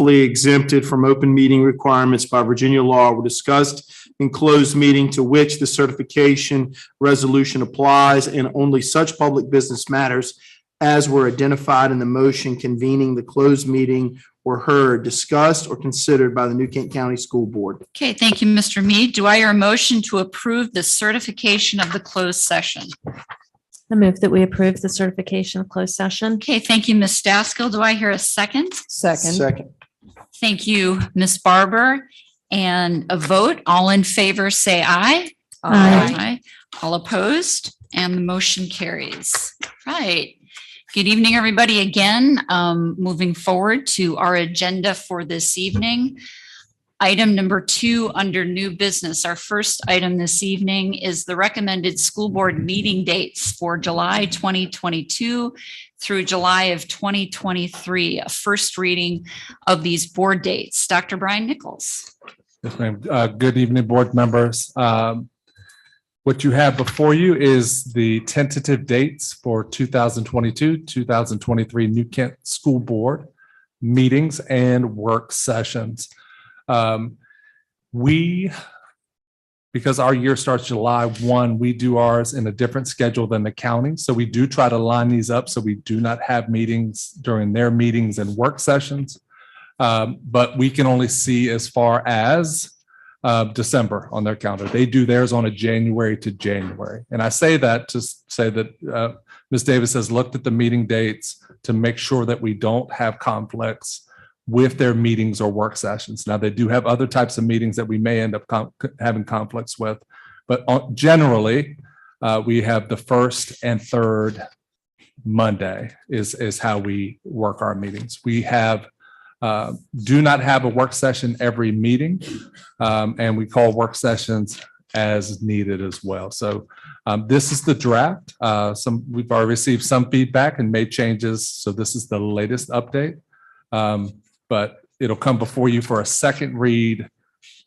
exempted from open meeting requirements by Virginia law were discussed in closed meeting to which the certification resolution applies, and only such public business matters as were identified in the motion convening the closed meeting were heard, discussed, or considered by the New Kent County School Board. Okay, thank you, Mr. Mead. Do I hear a motion to approve the certification of the closed session? I move that we approve the certification of closed session. Okay, thank you, Ms. Staskill. Do I hear a second? Second. Thank you, Ms. Barber. And a vote, all in favor, say aye. Aye. All opposed, and the motion carries. Right. Good evening, everybody. Again, moving forward to our agenda for this evening. Item number 2 under new business. Our first item this evening is the recommended school board meeting dates for July 2022 through July of 2023. A first reading of these board dates. Dr. Brian Nichols. Yes, ma'am. Good evening, board members. What you have before you is the tentative dates for 2022-2023 New Kent School Board meetings and work sessions. Because our year starts July 1, we do ours in a different schedule than the county. So we do try to line these up so we do not have meetings during their meetings and work sessions. But we can only see as far as December on their calendar. They do theirs on a January to January. And I say that to say that Ms. Davis has looked at the meeting dates to make sure that we don't have conflicts with their meetings or work sessions. Now, they do have other types of meetings that we may end up having conflicts with, but generally we have the first and third Monday is how we work our meetings. We have do not have a work session every meeting, and we call work sessions as needed as well. So this is the draft. We've already received some feedback and made changes. So this is the latest update, but it'll come before you for a second read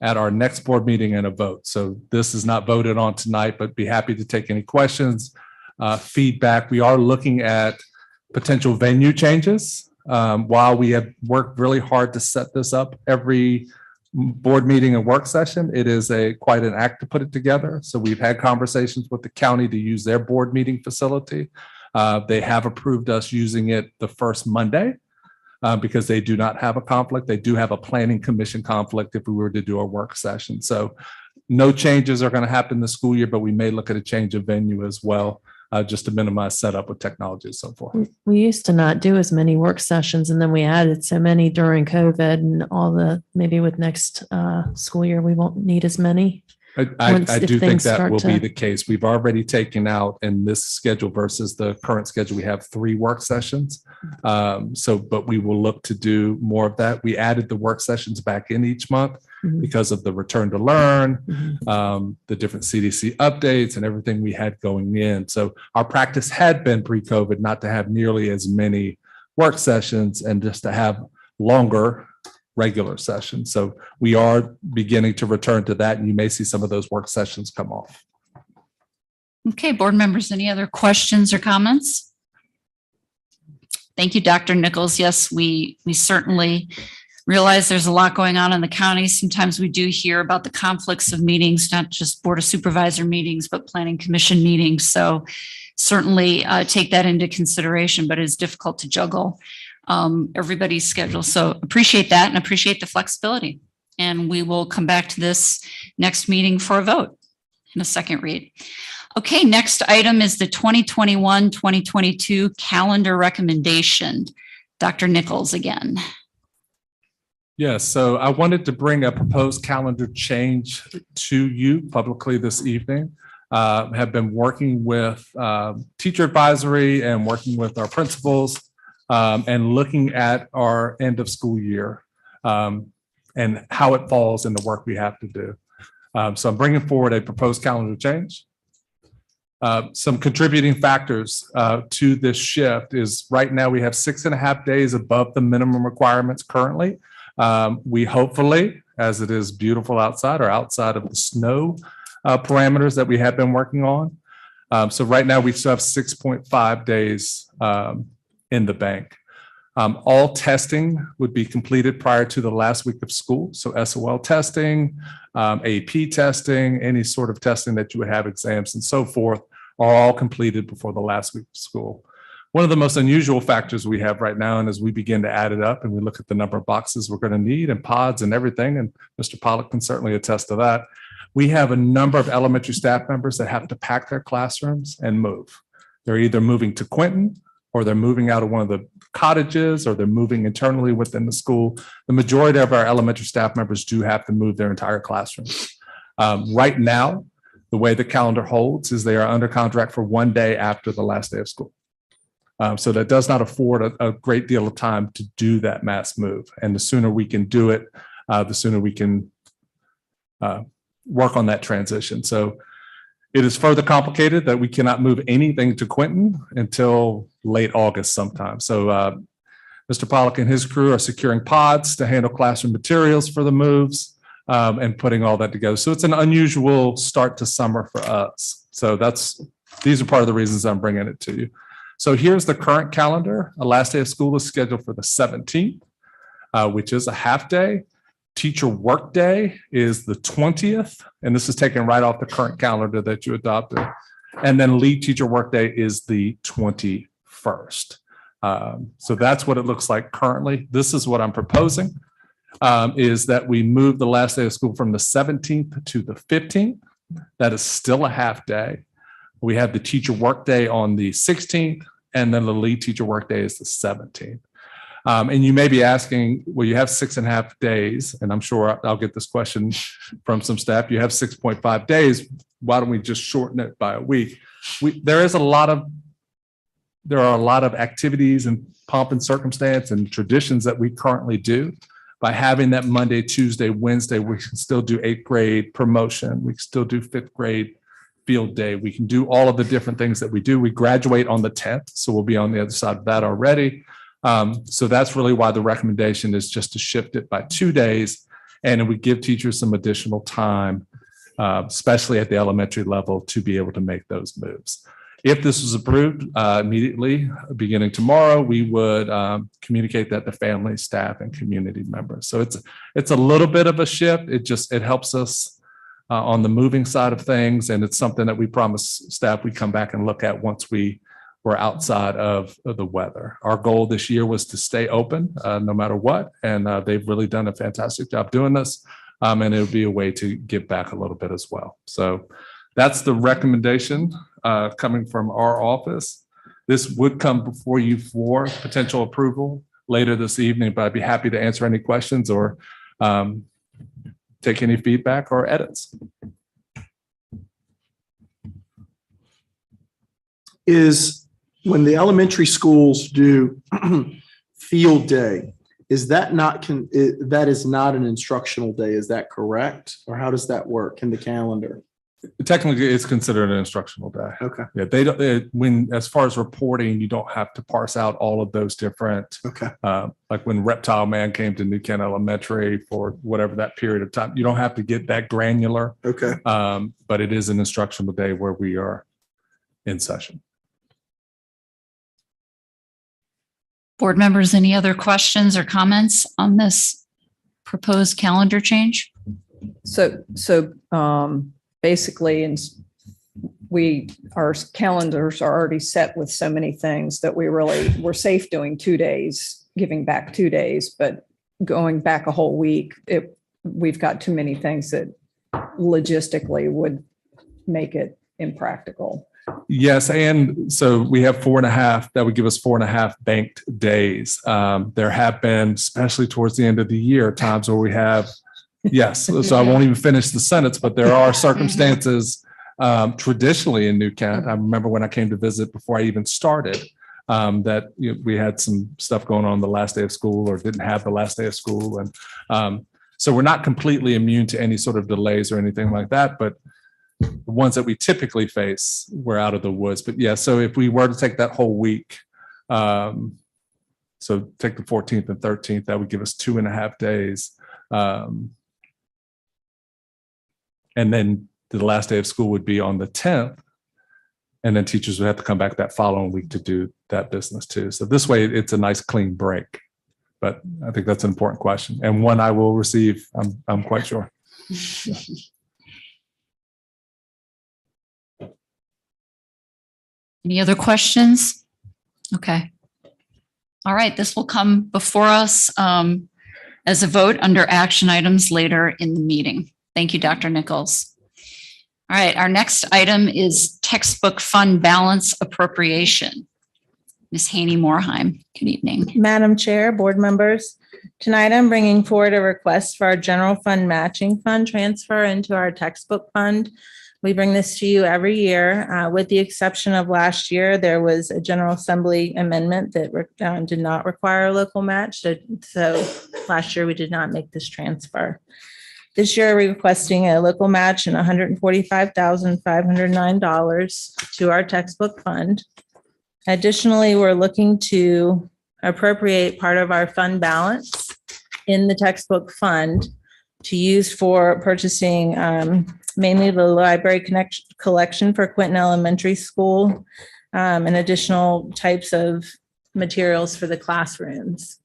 at our next board meeting and a vote. So this is not voted on tonight, but be happy to take any questions, feedback. We are looking at potential venue changes. While we have worked really hard to set this up every board meeting and work session, it is quite an act to put it together. So we've had conversations with the county to use their board meeting facility. They have approved us using it the first Monday because they do not have a conflict. They do have a planning commission conflict if we were to do a work session. So no changes are going to happen this school year, but we may look at a change of venue as well. Just to minimize setup with technology and so forth. We used to not do as many work sessions, and then we added so many during COVID and maybe with next school year, we won't need as many. I do think that will be the case. We've already taken out in this schedule versus the current schedule, we have 3 work sessions. But we will look to do more of that. We added the work sessions back in each month because of the return to learn, the different CDC updates and everything we had going in. So our practice had been pre-COVID not to have nearly as many work sessions and just to have longer regular sessions. So we are beginning to return to that, and you may see some of those work sessions come off. Okay, board members, any other questions or comments? Thank you, Dr. Nichols. Yes, we certainly realize there's a lot going on in the county. Sometimes we do hear about the conflicts of meetings, not just Board of Supervisor meetings, but Planning Commission meetings. So certainly take that into consideration, but it's difficult to juggle everybody's schedule. So appreciate that and appreciate the flexibility. And we will come back to this next meeting for a vote in a second read. Okay, next item is the 2021-2022 calendar recommendation. Dr. Nichols again. Yes, so I wanted to bring a proposed calendar change to you publicly this evening. Have been working with teacher advisory and working with our principals and looking at our end of school year and how it falls in the work we have to do. So I'm bringing forward a proposed calendar change. Some contributing factors to this shift is right now we have 6.5 days above the minimum requirements currently. We hopefully, as it is beautiful outside or outside of the snow parameters that we have been working on. So right now we still have 6.5 days in the bank. All testing would be completed prior to the last week of school. So SOL testing, AP testing, any sort of testing that you would have, exams and so forth, are all completed before the last week of school. One of the most unusual factors we have right now, and as we begin to add it up and we look at the number of boxes we're going to need and pods and everything, and Mr. Pollock can certainly attest to that, we have a number of elementary staff members that have to pack their classrooms and move. They're either moving to Quinton, or they're moving out of one of the cottages, or they're moving internally within the school. The majority of our elementary staff members do have to move their entire classroom. Right now, the way the calendar holds is they are under contract for 1 day after the last day of school. So that does not afford a great deal of time to do that mass move. And the sooner we can do it, the sooner we can work on that transition. So it is further complicated that we cannot move anything to Quinton until late August sometime. So Mr. Pollock and his crew are securing pods to handle classroom materials for the moves and putting all that together. So it's an unusual start to summer for us. So these are part of the reasons I'm bringing it to you. So here's the current calendar. The last day of school is scheduled for the 17th, which is a half day. Teacher work day is the 20th, and this is taken right off the current calendar that you adopted. And then lead teacher work day is the 21st. So that's what it looks like currently. This is what I'm proposing, is that we move the last day of school from the 17th to the 15th. That is still a half day. We have the teacher work day on the 16th, and then the lead teacher work day is the 17th. And you may be asking, well, you have 6.5 days, and I'm sure I'll get this question from some staff. You have 6.5 days. Why don't we just shorten it by a week? There are a lot of activities and pomp and circumstance and traditions that we currently do. By having that Monday, Tuesday, Wednesday, we can still do 8th grade promotion. We can still do 5th grade field day. We can do all of the different things that we do. We graduate on the 10th, so we'll be on the other side of that already. So that's really why the recommendation is just to shift it by 2 days, and we give teachers some additional time, especially at the elementary level, to be able to make those moves. If this was approved immediately, beginning tomorrow, we would communicate that to family, staff, and community members. So it's a little bit of a shift. It helps us on the moving side of things, and it's something that we promise staff we come back and look at once we're outside of the weather. Our goal this year was to stay open no matter what, and they've really done a fantastic job doing this, and it'll be a way to give back a little bit as well. So that's the recommendation coming from our office. This would come before you for potential approval later this evening, but I'd be happy to answer any questions or take any feedback or edits. When the elementary schools do field day, that is not an instructional day, is that correct? Or how does that work in the calendar? Technically, it's considered an instructional day. Okay. Yeah, as far as reporting, you don't have to parse out all of those different. Okay. Like when Reptile Man came to New Kent Elementary for whatever that period of time, you don't have to get that granular. Okay. But it is an instructional day where we are in session. Board members, any other questions or comments on this proposed calendar change? So basically, our calendars are already set with so many things that we're safe doing 2 days, giving back 2 days, but going back a whole week, we've got too many things that logistically would make it impractical. Yes, and so we have 4.5. That would give us 4.5 banked days. There have been, especially towards the end of the year, times where we have. Yes, so I won't even finish the sentence, but there are circumstances traditionally in New Kent. I remember when I came to visit before I even started that we had some stuff going on the last day of school or didn't have the last day of school. And so we're not completely immune to any sort of delays or anything like that, but the ones that we typically face, we're out of the woods. But yeah, so if we were to take that whole week, so take the 14th and 13th, that would give us 2.5 days. And then the last day of school would be on the 10th. And then teachers would have to come back that following week to do that business too. So this way it's a nice clean break. But I think that's an important question and one I will receive. I'm quite sure. Any other questions? Okay. All right, this will come before us as a vote under action items later in the meeting. Thank you, Dr. Nichols. All right, our next item is textbook fund balance appropriation. Ms. Haney Morheim, good evening. Madam Chair, board members, tonight I'm bringing forward a request for our general fund matching fund transfer into our textbook fund. We bring this to you every year, with the exception of last year. There was a General Assembly amendment that did not require a local match. So last year we did not make this transfer. This year we're requesting a local match and $145,509 to our textbook fund. Additionally, we're looking to appropriate part of our fund balance in the textbook fund to use for purchasing mainly the library collection for Quinton Elementary School and additional types of materials for the classrooms.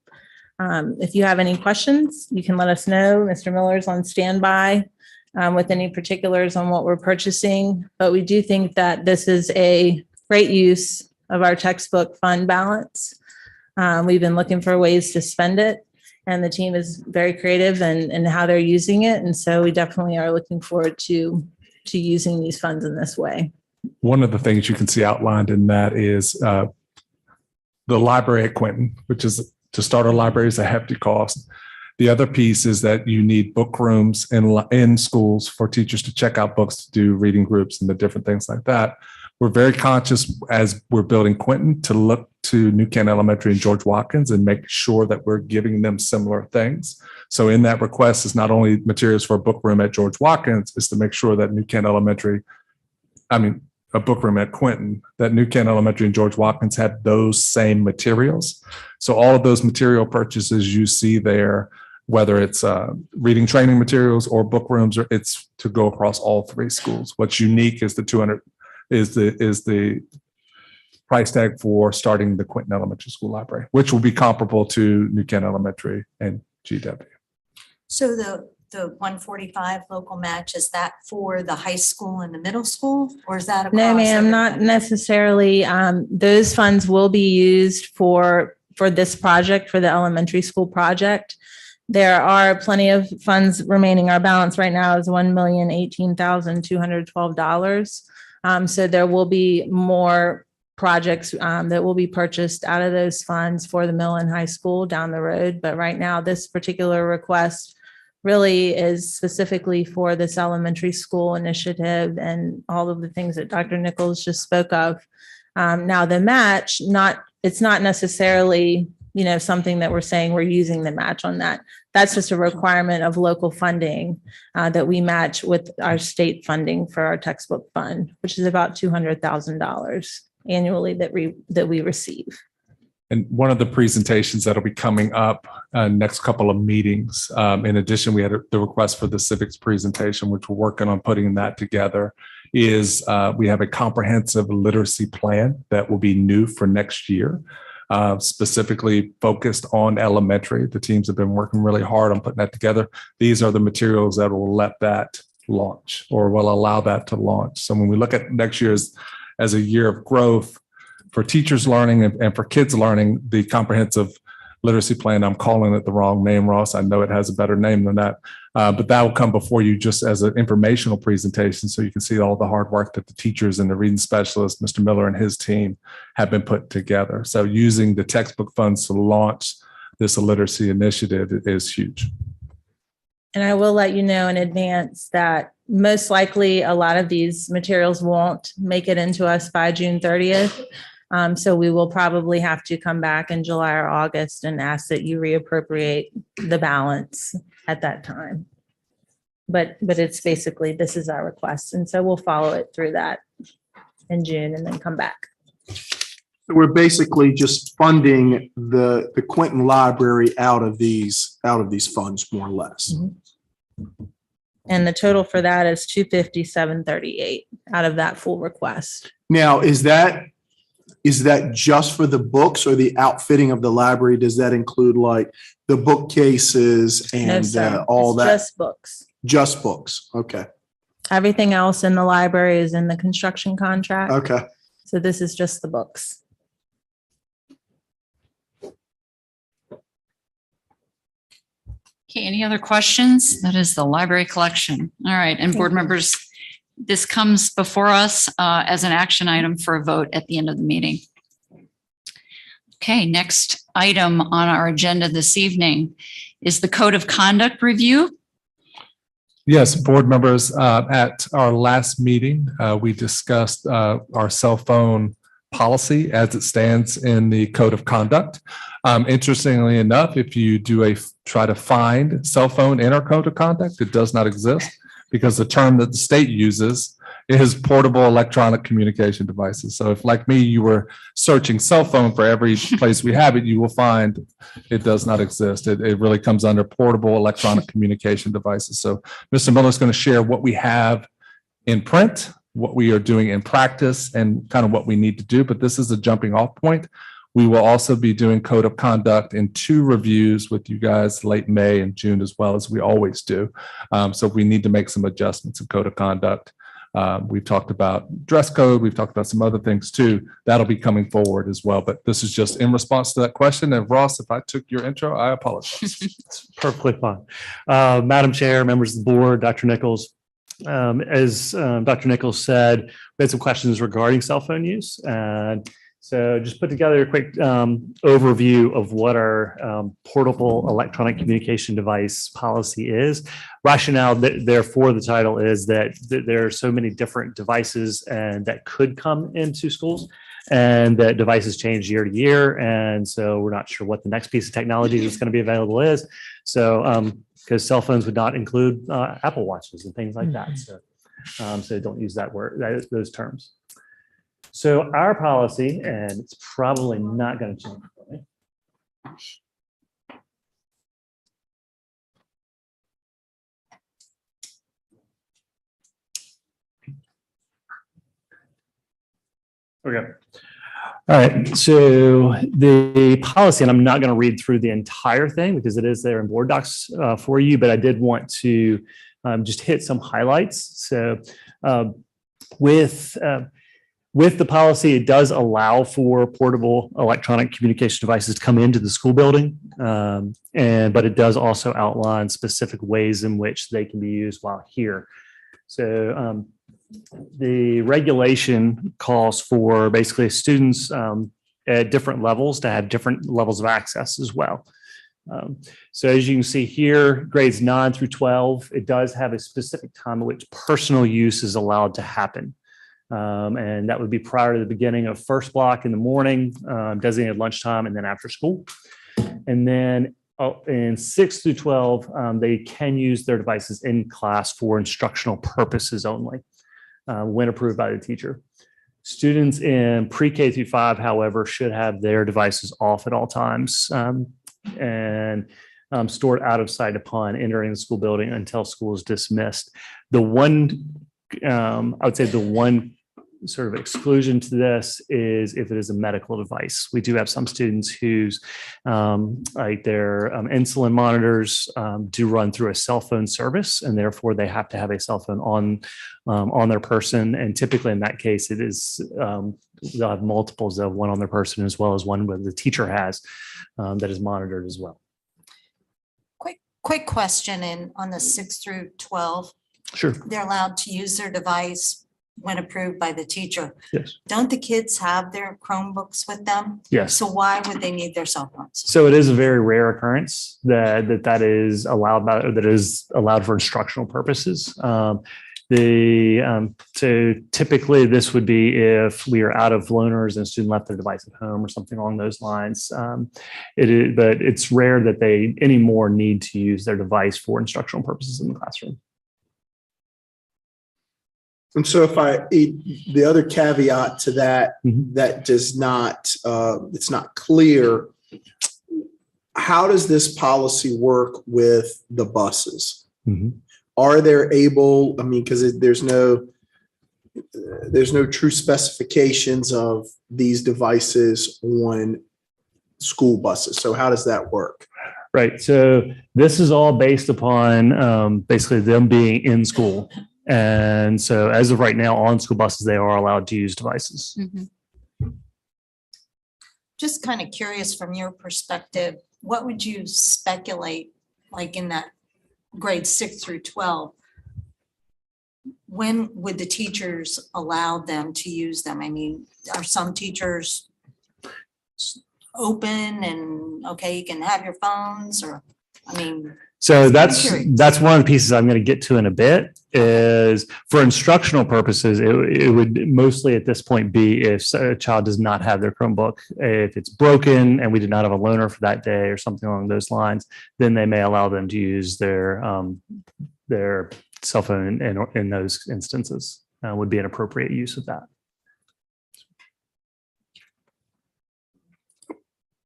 If you have any questions, you can let us know. Mr. Miller's on standby with any particulars on what we're purchasing, but we do think that this is a great use of our textbook fund balance. We've been looking for ways to spend it, and the team is very creative in how they're using it. And so we definitely are looking forward to using these funds in this way. One of the things you can see outlined in that is the library at Quinton, which is to start a library is a hefty cost. The other piece is that you need book rooms in schools for teachers to check out books, to do reading groups and the different things like that. We're very conscious as we're building Quinton to look to New Canton Elementary and George Watkins and make sure that we're giving them similar things. So in that request is not only materials for a book room at George Watkins, is to make sure that New Canton Elementary, a book room at Quinton, that New Canton Elementary and George Watkins have those same materials. So all of those material purchases you see there, whether it's reading training materials or book rooms, or it's to go across all three schools. What's unique is the 200 is the price tag for starting the Quinton Elementary School Library, which will be comparable to New Canton Elementary and GW. So the 145 local match, is that for the high school and the middle school, or is that across? No, ma'am, not necessarily. Those funds will be used for this project, for the elementary school project. There are plenty of funds remaining. Our balance right now is $1,018,212. So there will be more projects that will be purchased out of those funds for the middle and high school down the road. But right now, this particular request really is specifically for this elementary school initiative and all of the things that Dr. Nichols just spoke of. Now the match, it's not necessarily, something that we're saying we're using the match on that. That's just a requirement of local funding that we match with our state funding for our textbook fund, which is about $200,000 annually that we receive. And one of the presentations that'll be coming up next couple of meetings, in addition, we had the request for the civics presentation, which we're working on putting that together, is we have a comprehensive literacy plan that will be new for next year. Specifically focused on elementary. The teams have been working really hard on putting that together. These are the materials that will let that launch or will allow that to launch. So when we look at next year as a year of growth for teachers learning and for kids learning, the comprehensive literacy plan, I'm calling it the wrong name, Ross. I know it has a better name than that, but that will come before you just as an informational presentation so you can see all the hard work that the teachers and the reading specialists, Mr. Miller and his team have been put together. So using the textbook funds to launch this literacy initiative is huge. And I will let you know in advance that most likely a lot of these materials won't make it into us by June 30th. So we will probably have to come back in July or August and ask that you reappropriate the balance at that time. But it's basically, this is our request. And so we'll follow it through that in June and then come back. So we're basically just funding the Quinton Library out of these funds, more or less. And the total for that is $257.38 out of that full request. Now, is that just for the books or the outfitting of the library? Does that include like the bookcases No, and sir. all It's that? just books. Just books. Okay. Everything else in the library is in the construction contract. Okay. So this is just the books. Okay, any other questions? That is the library collection. All right, and board members, this comes before us as an action item for a vote at the end of the meeting. Okay, next item on our agenda this evening is the Code of Conduct review. Yes, board members, at our last meeting, we discussed our cell phone policy as it stands in the Code of Conduct. Interestingly enough, if you try to find cell phone in our Code of Conduct, it does not exist because the term that the state uses is portable electronic communication devices. So if, like me, you were searching cell phone for every place we have it, you will find it does not exist. It really comes under portable electronic communication devices. So Mr. Miller is going to share what we have in print, what we are doing in practice, and kind of what we need to do. But this is a jumping off point. We will also be doing Code of Conduct in 2 reviews with you guys late May and June, as well as we always do. So we need to make some adjustments in Code of Conduct. We've talked about dress code. We've talked about some other things too. That'll be coming forward as well. But this is just in response to that question. And Ross, if I took your intro, I apologize. It's perfectly fine. Madam Chair, members of the board, Dr. Nichols, as Dr. Nichols said, we had some questions regarding cell phone use. And so just put together a quick overview of what our portable electronic communication device policy is. Rationale therefore the title is that there are so many different devices and that could come into schools, and that devices change year to year. And so we're not sure what the next piece of technology that's going to be available is. So because cell phones would not include Apple Watches and things like that. So don't use that word, those terms. So our policy, and it's probably not going to change for me. Okay. All right. So the policy, and I'm not going to read through the entire thing because it is there in board docs for you, but I did want to just hit some highlights. So with the policy, it does allow for portable electronic communication devices to come into the school building, but it does also outline specific ways in which they can be used while here. So the regulation calls for basically students at different levels to have different levels of access as well. So as you can see here, grades 9 through 12, it does have a specific time at which personal use is allowed to happen. And that would be prior to the beginning of first block in the morning, designated lunchtime, and then after school. And then in 6 through 12, they can use their devices in class for instructional purposes only, when approved by the teacher. Students in pre-K through 5, however, should have their devices off at all times and stored out of sight upon entering the school building until school is dismissed. The one, I would say the one sort of exclusion to this is if it is a medical device. We do have some students whose like their insulin monitors do run through a cell phone service, and therefore they have to have a cell phone on their person. And typically in that case, it is they'll have multiples of one on their person as well as one where the teacher has that is monitored as well. Quick question on the 6 through 12. Sure. They're allowed to use their device when approved by the teacher. Yes. Don't the kids have their Chromebooks with them? Yes. So why would they need their cell phones? So it is a very rare occurrence that is allowed for instructional purposes. So typically this would be if we are out of loaners and a student left their device at home or something along those lines. But it's rare that they anymore need to use their device for instructional purposes in the classroom. And so the other caveat to that, that does not, it's not clear. How does this policy work with the buses? Are they able, I mean, because there's no, there's no true specifications of these devices on school buses. So how does that work? Right. So this is all based upon basically them being in school. And so as of right now, on school buses, they are allowed to use devices. Just kind of curious from your perspective, what would you speculate, like in that grade 6 through 12? When would the teachers allow them to use them? I mean, are some teachers open and, okay, you can have your phones, or, I mean. So that's curious. one of the pieces I'm going to get to in a bit. Is for instructional purposes, it would mostly at this point be if a child does not have their Chromebook. If it's broken and we did not have a loaner for that day or something along those lines, then they may allow them to use their cell phone in those instances. Would be an appropriate use of that.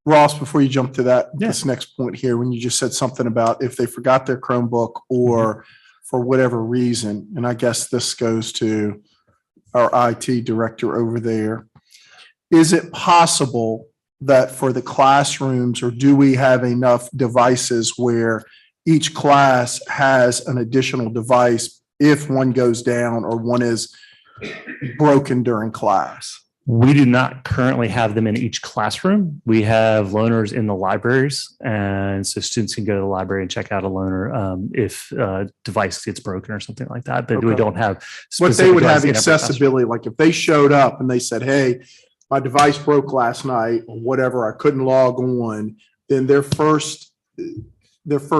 Ross, before you jump to this next point here, when you just said something about if they forgot their Chromebook or for whatever reason, and I guess this goes to our IT director over there, is it possible that for the classrooms, or do we have enough devices where each class has an additional device if one goes down or one is broken during class? We do not currently have them in each classroom. We have loaners in the libraries, and so students can go to the library and check out a loaner if a device gets broken or something like that. But we don't have what they would have devices in every classroom. accessibility. Like if they showed up and they said, "Hey, my device broke last night," or whatever, I couldn't log on, then their first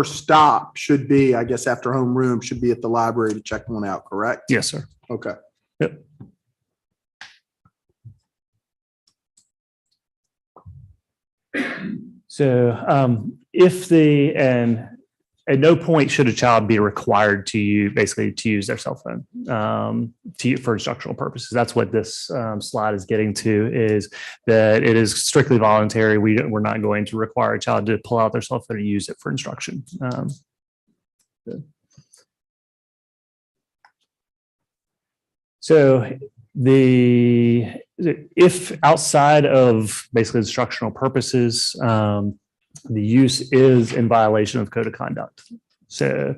stop should be, I guess, after homeroom, should be at the library to check one out. Correct? Yes, sir. Okay. Yep. So if and at no point should a child be required to use their cell phone for instructional purposes. That's what this slide is getting to, is that it is strictly voluntary. We're not going to require a child to pull out their cell phone and use it for instruction. So if outside of basically instructional purposes, the use is in violation of code of conduct. So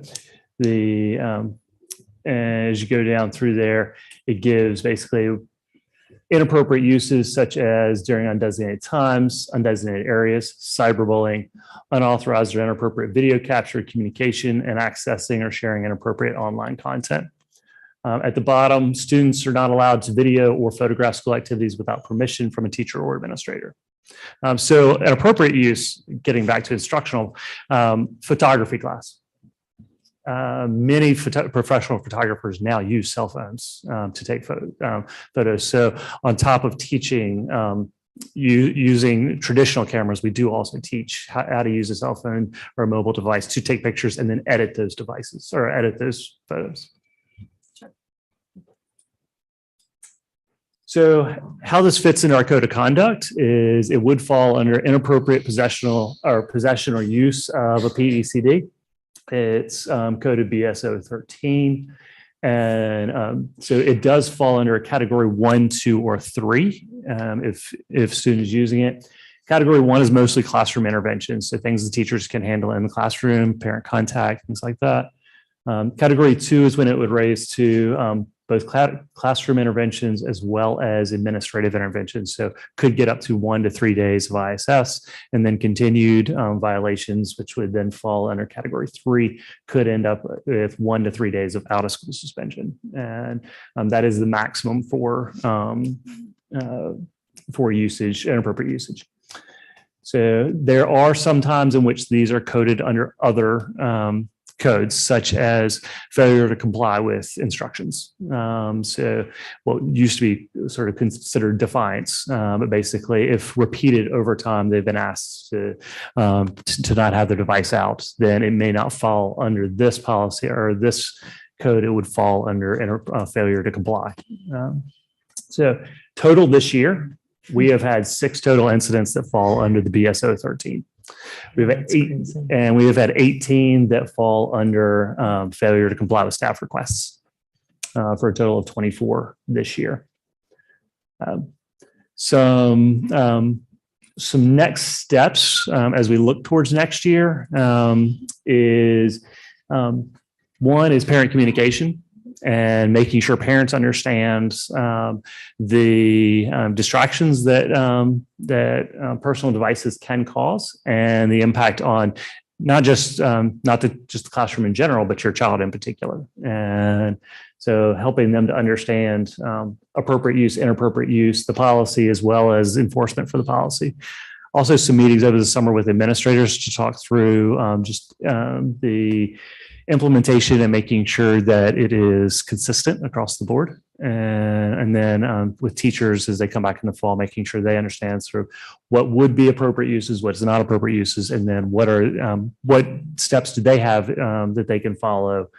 as you go down through there, it gives basically inappropriate uses such as during undesignated times, undesignated areas, cyberbullying, unauthorized or inappropriate video capture, communication, and accessing or sharing inappropriate online content. At the bottom, students are not allowed to video or photograph school activities without permission from a teacher or administrator. So an appropriate use, getting back to instructional, photography class. Many professional photographers now use cell phones to take photos. So on top of teaching using traditional cameras, we do also teach how to use a cell phone or a mobile device to take pictures and then edit those devices or edit those photos. So how this fits into our code of conduct is it would fall under inappropriate possession or use of a PECD. It's coded BSO 13. And so it does fall under a category 1, 2, or 3 if student is using it. Category 1 is mostly classroom interventions, so things the teachers can handle in the classroom, parent contact, things like that. Category 2 is when it would raise to both classroom interventions as well as administrative interventions. So could get up to 1 to 3 days of ISS, and then continued violations, which would then fall under category 3, could end up with 1 to 3 days of out of school suspension. And that is the maximum for usage, inappropriate usage. So there are some times in which these are coded under other codes, such as failure to comply with instructions. So what used to be sort of considered defiance, but basically if repeated over time, they've been asked to not have their device out, then it may not fall under this policy or this code. It would fall under failure to comply. So total this year, we have had 6 total incidents that fall under the BSO 13. We've had 8, and we have had 18 that fall under failure to comply with staff requests. for a total of 24 this year. Some next steps as we look towards next year is one is parent communication and making sure parents understand the distractions that personal devices can cause and the impact on not just the classroom in general, but your child in particular. And so helping them to understand appropriate use, inappropriate use, the policy, as well as enforcement for the policy. Also some meetings over the summer with administrators to talk through the implementation and making sure that it is consistent across the board. And then with teachers as they come back in the fall, making sure they understand sort of what would be appropriate uses, what's not appropriate uses, and then what steps do they have that they can follow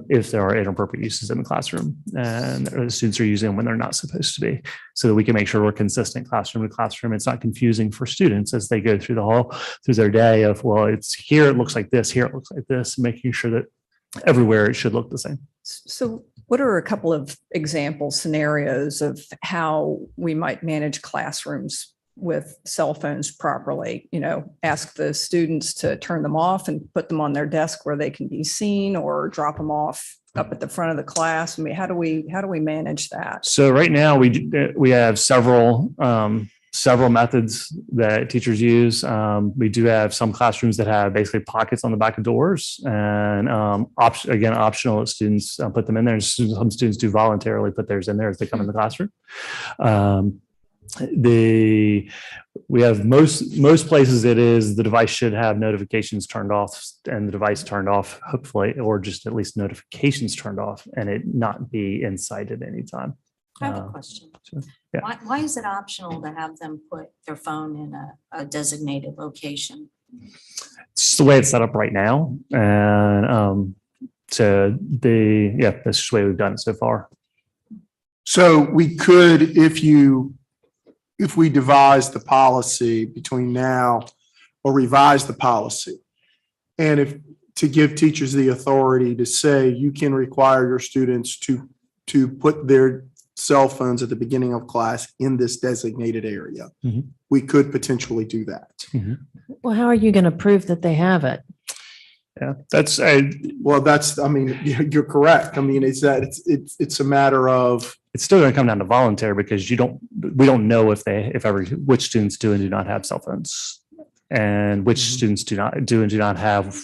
if there are inappropriate uses in the classroom and the students are using them when they're not supposed to be, so that we can make sure we're consistent classroom to classroom. It's not confusing for students as they go through through their day of, well, it's here, it looks like this, here it looks like this, making sure that everywhere it should look the same. So what are a couple of example scenarios of how we might manage classrooms with cell phones properly? Ask the students to turn them off and put them on their desk where they can be seen, or drop them off up at the front of the class. I mean, how do we manage that? So right now we have several methods that teachers use. We do have some classrooms that have basically pockets on the back of doors, and optional that students put them in there. And some students do voluntarily put theirs in there as they come in the classroom. We have most places it is the device should have notifications turned off and the device turned off, hopefully, or just at least notifications turned off and it not be in sight at any time. I have a question. Yeah. Why is it optional to have them put their phone in a designated location? It's the way it's set up right now. And that's just the way we've done it so far. So we could, if we devise the policy between now or revise the policy, and to give teachers the authority to say you can require your students to put their cell phones at the beginning of class in this designated area, we could potentially do that. Well, how are you going to prove that they have it? Yeah, you're correct. I mean, it's a matter of, it's still going to come down to voluntary because we don't know which students do and do not have cell phones and which students do not have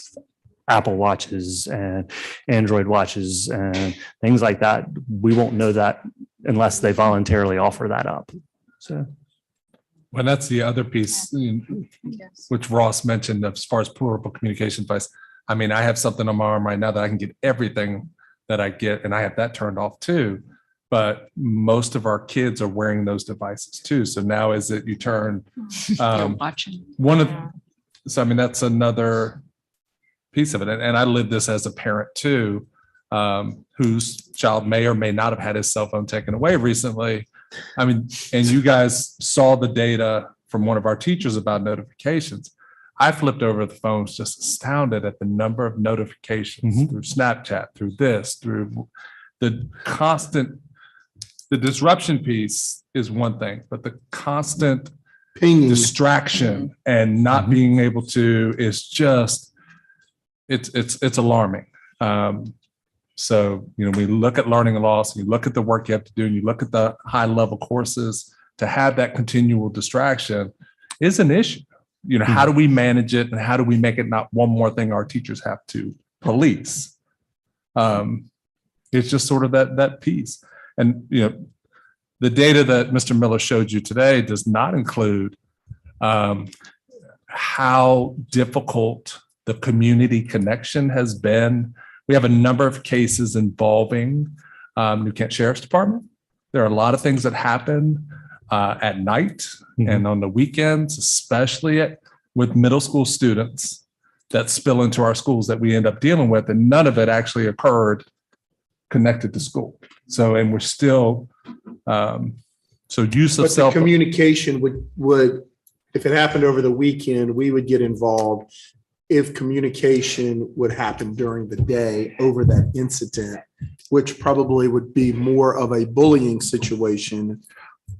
Apple Watches and Android watches and things like that. We won't know that unless they voluntarily offer that up. So. Well, that's the other piece, which Ross mentioned as far as portable communication device. I mean, I have something on my arm right now that I can get everything that I get, and I have that turned off too. But most of our kids are wearing those devices too. So now is it you turn watching so I mean, that's another piece of it. And I live this as a parent too, whose child may or may not have had his cell phone taken away recently. I mean, and you guys saw the data from one of our teachers about notifications. I flipped over the phones just astounded at the number of notifications through Snapchat, through the constant. The disruption piece is one thing, but the constant pinging, distraction and not being able to is just, it's alarming. So, we look at learning loss, you look at the work you have to do, and you look at the high level courses, to have that continual distraction is an issue. How do we manage it and how do we make it not one more thing our teachers have to police? It's just sort of that piece. And, the data that Mr. Miller showed you today does not include how difficult the community connection has been. We have a number of cases involving New Kent Sheriff's Department. There are a lot of things that happen at night and on the weekends, especially with middle school students that spill into our schools that we end up dealing with, and none of it actually occurred connected to school. So, and we're still, use of the communication would, if it happened over the weekend, we would get involved. if communication would happen during the day over that incident, which probably would be more of a bullying situation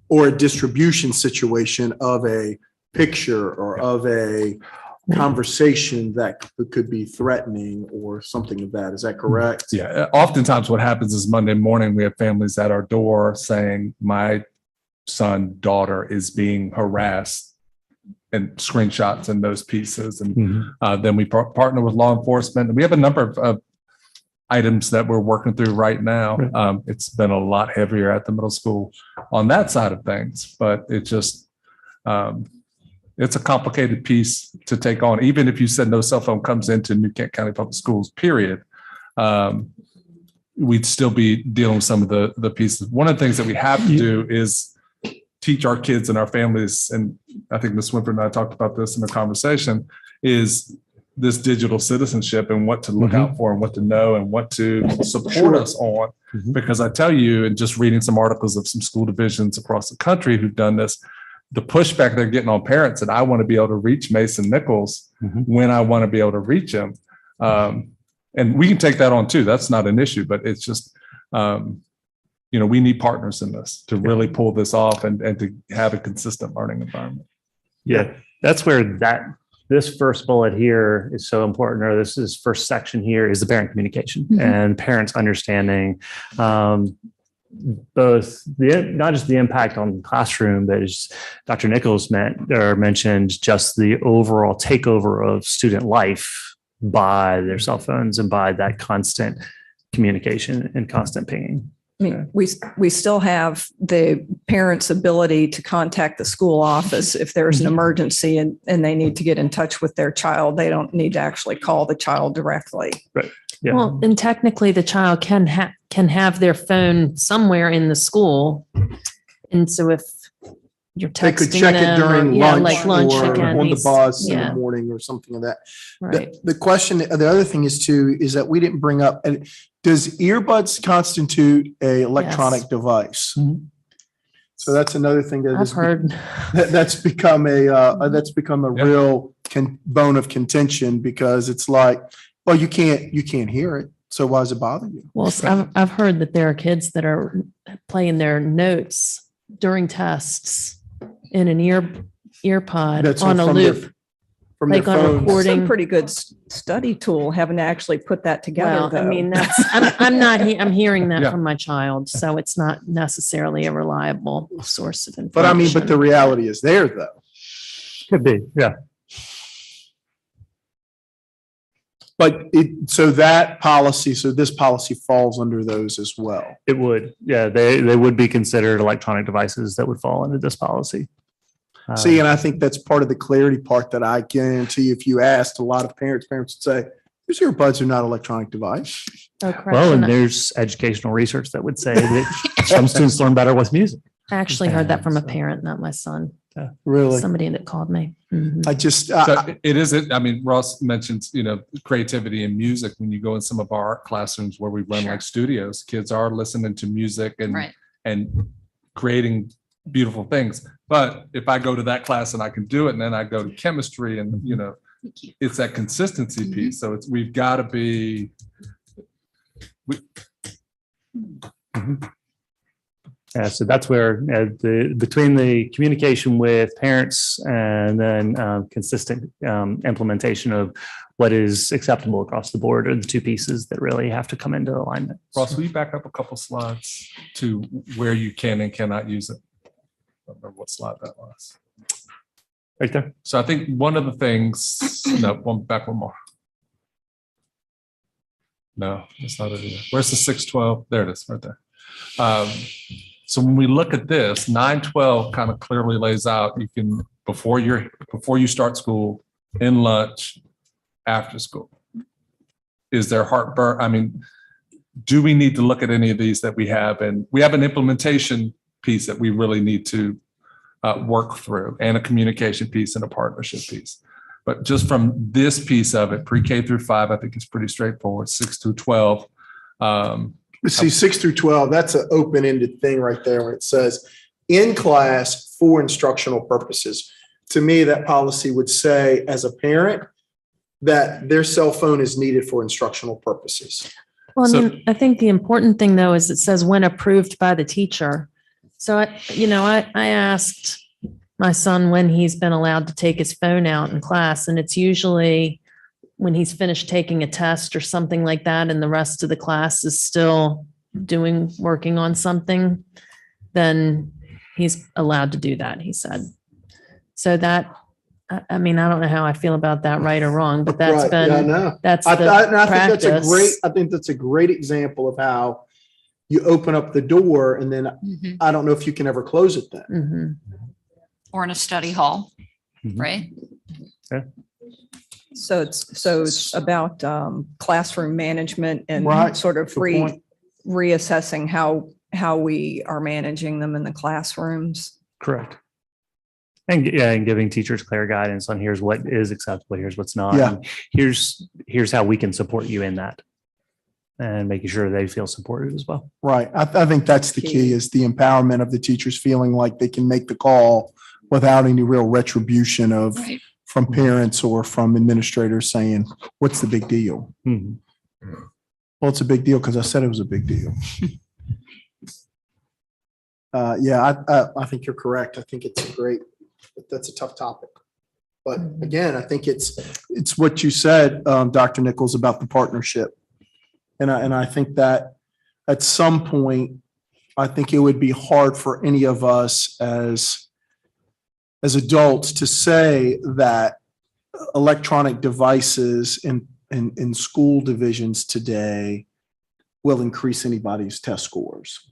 or a distribution situation of a picture or of a conversation that could be threatening or something of that. Is that correct? Yeah. Oftentimes what happens is Monday morning, we have families at our door saying, my son, daughter is being harassed, and screenshots and those pieces. And then we partner with law enforcement. And we have a number of items that we're working through right now. It's been a lot heavier at the middle school on that side of things, but it just, it's a complicated piece to take on. Even if you said no cell phone comes into New Kent County Public Schools, period, we'd still be dealing with some of the pieces. One of the things that we have to do is teach our kids and our families, and I think Ms. Winford and I talked about this in the conversation, is this digital citizenship and what to look out for and what to know and what to support us on. Because I tell you, and just reading some articles of some school divisions across the country who've done this, the pushback they're getting on parents, and I want to be able to reach Mason Nichols when I want to be able to reach him. And we can take that on too. That's not an issue, but it's just, we need partners in this to really pull this off and to have a consistent learning environment. Yeah, that's where this first bullet here is so important, or this is first section here is the parent communication and parents understanding both not just the impact on the classroom, but as Dr. Nichols mentioned, just the overall takeover of student life by their cell phones and by that constant communication and constant pinging. I mean, we still have the parents' ability to contact the school office if there's an emergency and they need to get in touch with their child. They don't need to actually call the child directly. Right. Yeah. Well, and technically the child can have their phone somewhere in the school. And so if you're They could texting check it them during or, lunch, lunch or on the academies. bus in Yeah. the morning or something of that. Right. The question, the other thing is too, is that we didn't bring up, and does earbuds constitute a electronic Yes. device? So that's another thing that I've heard. that's become a real bone of contention, because it's like, well, you can't hear it. So why does it bother you? Well, I've heard that there are kids that are playing their notes during tests in an earpod That's on a from their- loop. From Like their on phones. recording. It's a pretty good study tool, having to actually put that together. Well, I though. mean, I'm hearing that Yeah. from my child, so it's not necessarily a reliable source of information. But I mean, but the reality is there though. Could be. Yeah. But so this policy falls under those as well. It would. Yeah. They would be considered electronic devices that would fall under this policy. See, and I think that's part of the clarity part that I guarantee if you asked a lot of parents would say, these earbuds are not an electronic device. Oh, correct. Well, and And there's educational research that would say that some students learn better with music. I actually heard that from a parent, not my son, Really? somebody that called me. Mhm. I just, So it isn't, I mean, Ross mentions, creativity in music. When you go in some of our art classrooms where we run like studios, kids are listening to music and creating beautiful things. But if I go to that class and I can do it, and then I go to chemistry and, it's that consistency piece. So we've got to be. Yeah, so that's where between the communication with parents and then consistent implementation of what is acceptable across the board are the two pieces that really have to come into alignment. Ross, will you back up a couple slides to where you can and cannot use it? I don't remember what slide that was. Right there. So I think one of the things, one more. No, it's not it either. Where's the 612? There it is, right there. So when we look at this, 912 kind of clearly lays out, you can, before you start school, in lunch, after school. Is there heartburn? I mean, do we need to look at any of these that we have? And we have an implementation piece that we really need to work through, and a communication piece and a partnership piece. But just from this piece of it, pre-K through 5, I think it's pretty straightforward, 6 through 12. see, 6 through 12, that's an open-ended thing right there where it says in class for instructional purposes. To me, that policy would say, as a parent, that their cell phone is needed for instructional purposes. Well, I So- mean, I think the important thing though is it says when approved by the teacher. So I asked my son when he's been allowed to take his phone out in class, and it's usually when he's finished taking a test or something like that, and the rest of the class is still working on something, then he's allowed to do that, he said. So that, I mean, I don't know how I feel about that, right or wrong, but that's Right, yeah, I been, know. that's I the think that's a great, practice. I think that's a great example of how you open up the door and then Mhm. I don't know if you can ever close it then. Mhm. Or in a study hall, Mhm. right? So it's about classroom management and Right. sort of Good point. reassessing how we are managing them in the classrooms. Correct. And yeah, and giving teachers clear guidance on here's what is acceptable, here's what's not. Yeah. and Here's how we can support you in that. And making sure they feel supported as well. Right. I think that's the key is the empowerment of the teachers feeling like they can make the call without any real retribution of Right. from parents or from administrators saying, what's the big deal? Mhm. Well, it's a big deal because I said it was a big deal. I think you're correct. I think that's a tough topic. But again, I think it's what you said, Dr. Nichols, about the partnership. And I think that at some point, I think it would be hard for any of us as adults to say that electronic devices in school divisions today will increase anybody's test scores.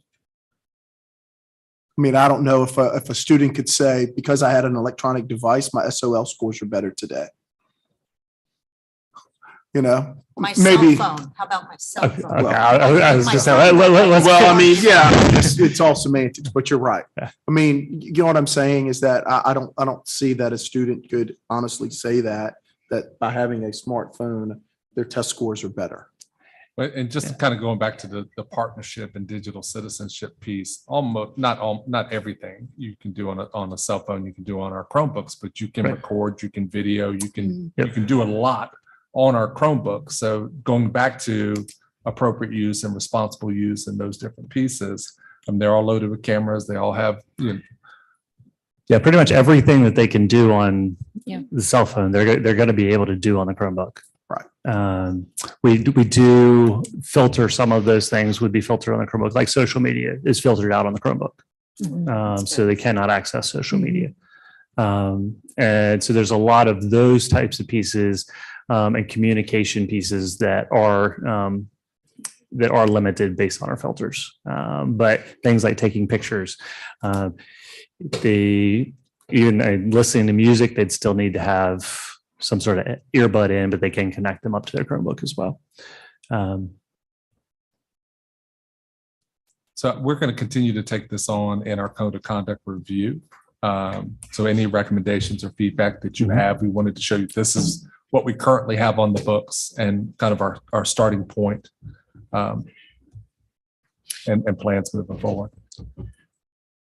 I mean, I don't know if a student could say, because I had an electronic device, my SOL scores are better today. You know, My maybe. cell phone, how about my cell Okay, phone? I was just saying, let's. Well, I mean, yeah, it's all semantics, but you're right. I mean, you know what I'm saying is that I don't see that a student could honestly say that by having a smartphone, their test scores are better. But and just kind of going back to the partnership and digital citizenship piece, not everything you can do on a cell phone, you can do on our Chromebooks, but you can Right. record, you can video, you can Yep. you can do a lot on our Chromebooks. So going back to appropriate use and responsible use and those different pieces, they're all loaded with cameras. They all have, Yeah, pretty much everything that they can do on Yeah. the cell phone, they're going to be able to do on the Chromebook. Right. We do filter some of those things would be filtered on the Chromebook, like social media is filtered out on the Chromebook. So they cannot access social media. And so there's a lot of those types of pieces and communication pieces that are limited based on our filters. But things like taking pictures, even listening to music, they'd still need to have some sort of earbud in, but they can connect them up to their Chromebook as well. so we're going to continue to take this on in our code of conduct review. So any recommendations or feedback that you have, we wanted to show you this is what we currently have on the books and kind of our starting point and plans moving forward.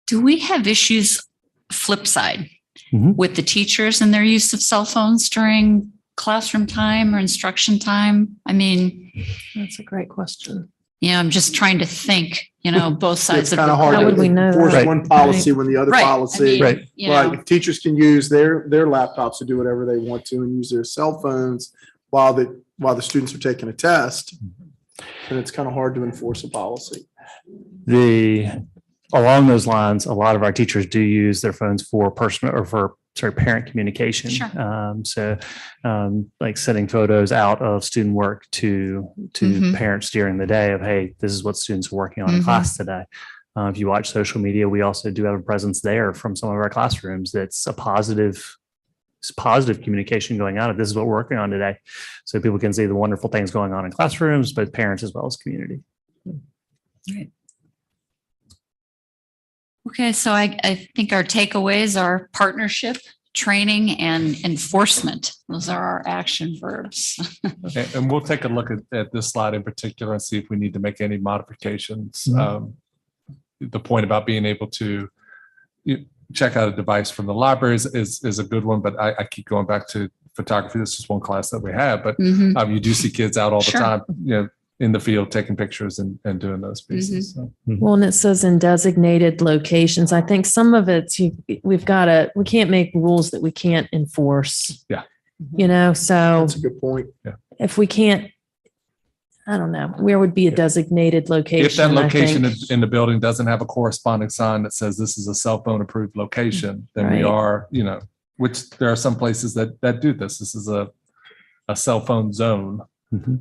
Do we have issues flip side Mhm. with the teachers and their use of cell phones during classroom time or instruction time? I mean, That's a great question. yeah, I'm just trying to think, both It's sides of kind the of hard How would we to know enforce that? one policy when the other Right. I policy. mean, Right. Right. If teachers can use their laptops to do whatever they want to and use their cell phones while the students are taking a test, then it's kind of hard to enforce a policy. Along those lines, a lot of our teachers do use their phones for personal or for parent communication. Sure. Like sending photos out of student work to Mhm. parents during the day of, hey, this is what students are working on in Mhm. class today. If you watch social media, we also do have a presence there from some of our classrooms. That's a positive communication going on. This is what we're working on today. So people can see the wonderful things going on in classrooms, but parents as well as community. Right. Okay, so I think our takeaways are partnership, training, and enforcement. Those are our action verbs. And we'll take a look at this slide in particular and see if we need to make any modifications. The point about being able to check out a device from the libraries is a good one, but I keep going back to photography. This is one class that we have, but Mhm. you do see kids out all the Sure. time, in the field, taking pictures and doing those pieces. So. Well, and it says in designated locations. I think some of it's, we can't make rules that we can't enforce. Yeah. So That's a good point. if we can't, I don't know, where would be a designated location? If that I location think? in the building doesn't have a corresponding sign that says this is a cell phone approved location, then we Right. are, which there are some places that do this. This is a cell phone zone. Mhm.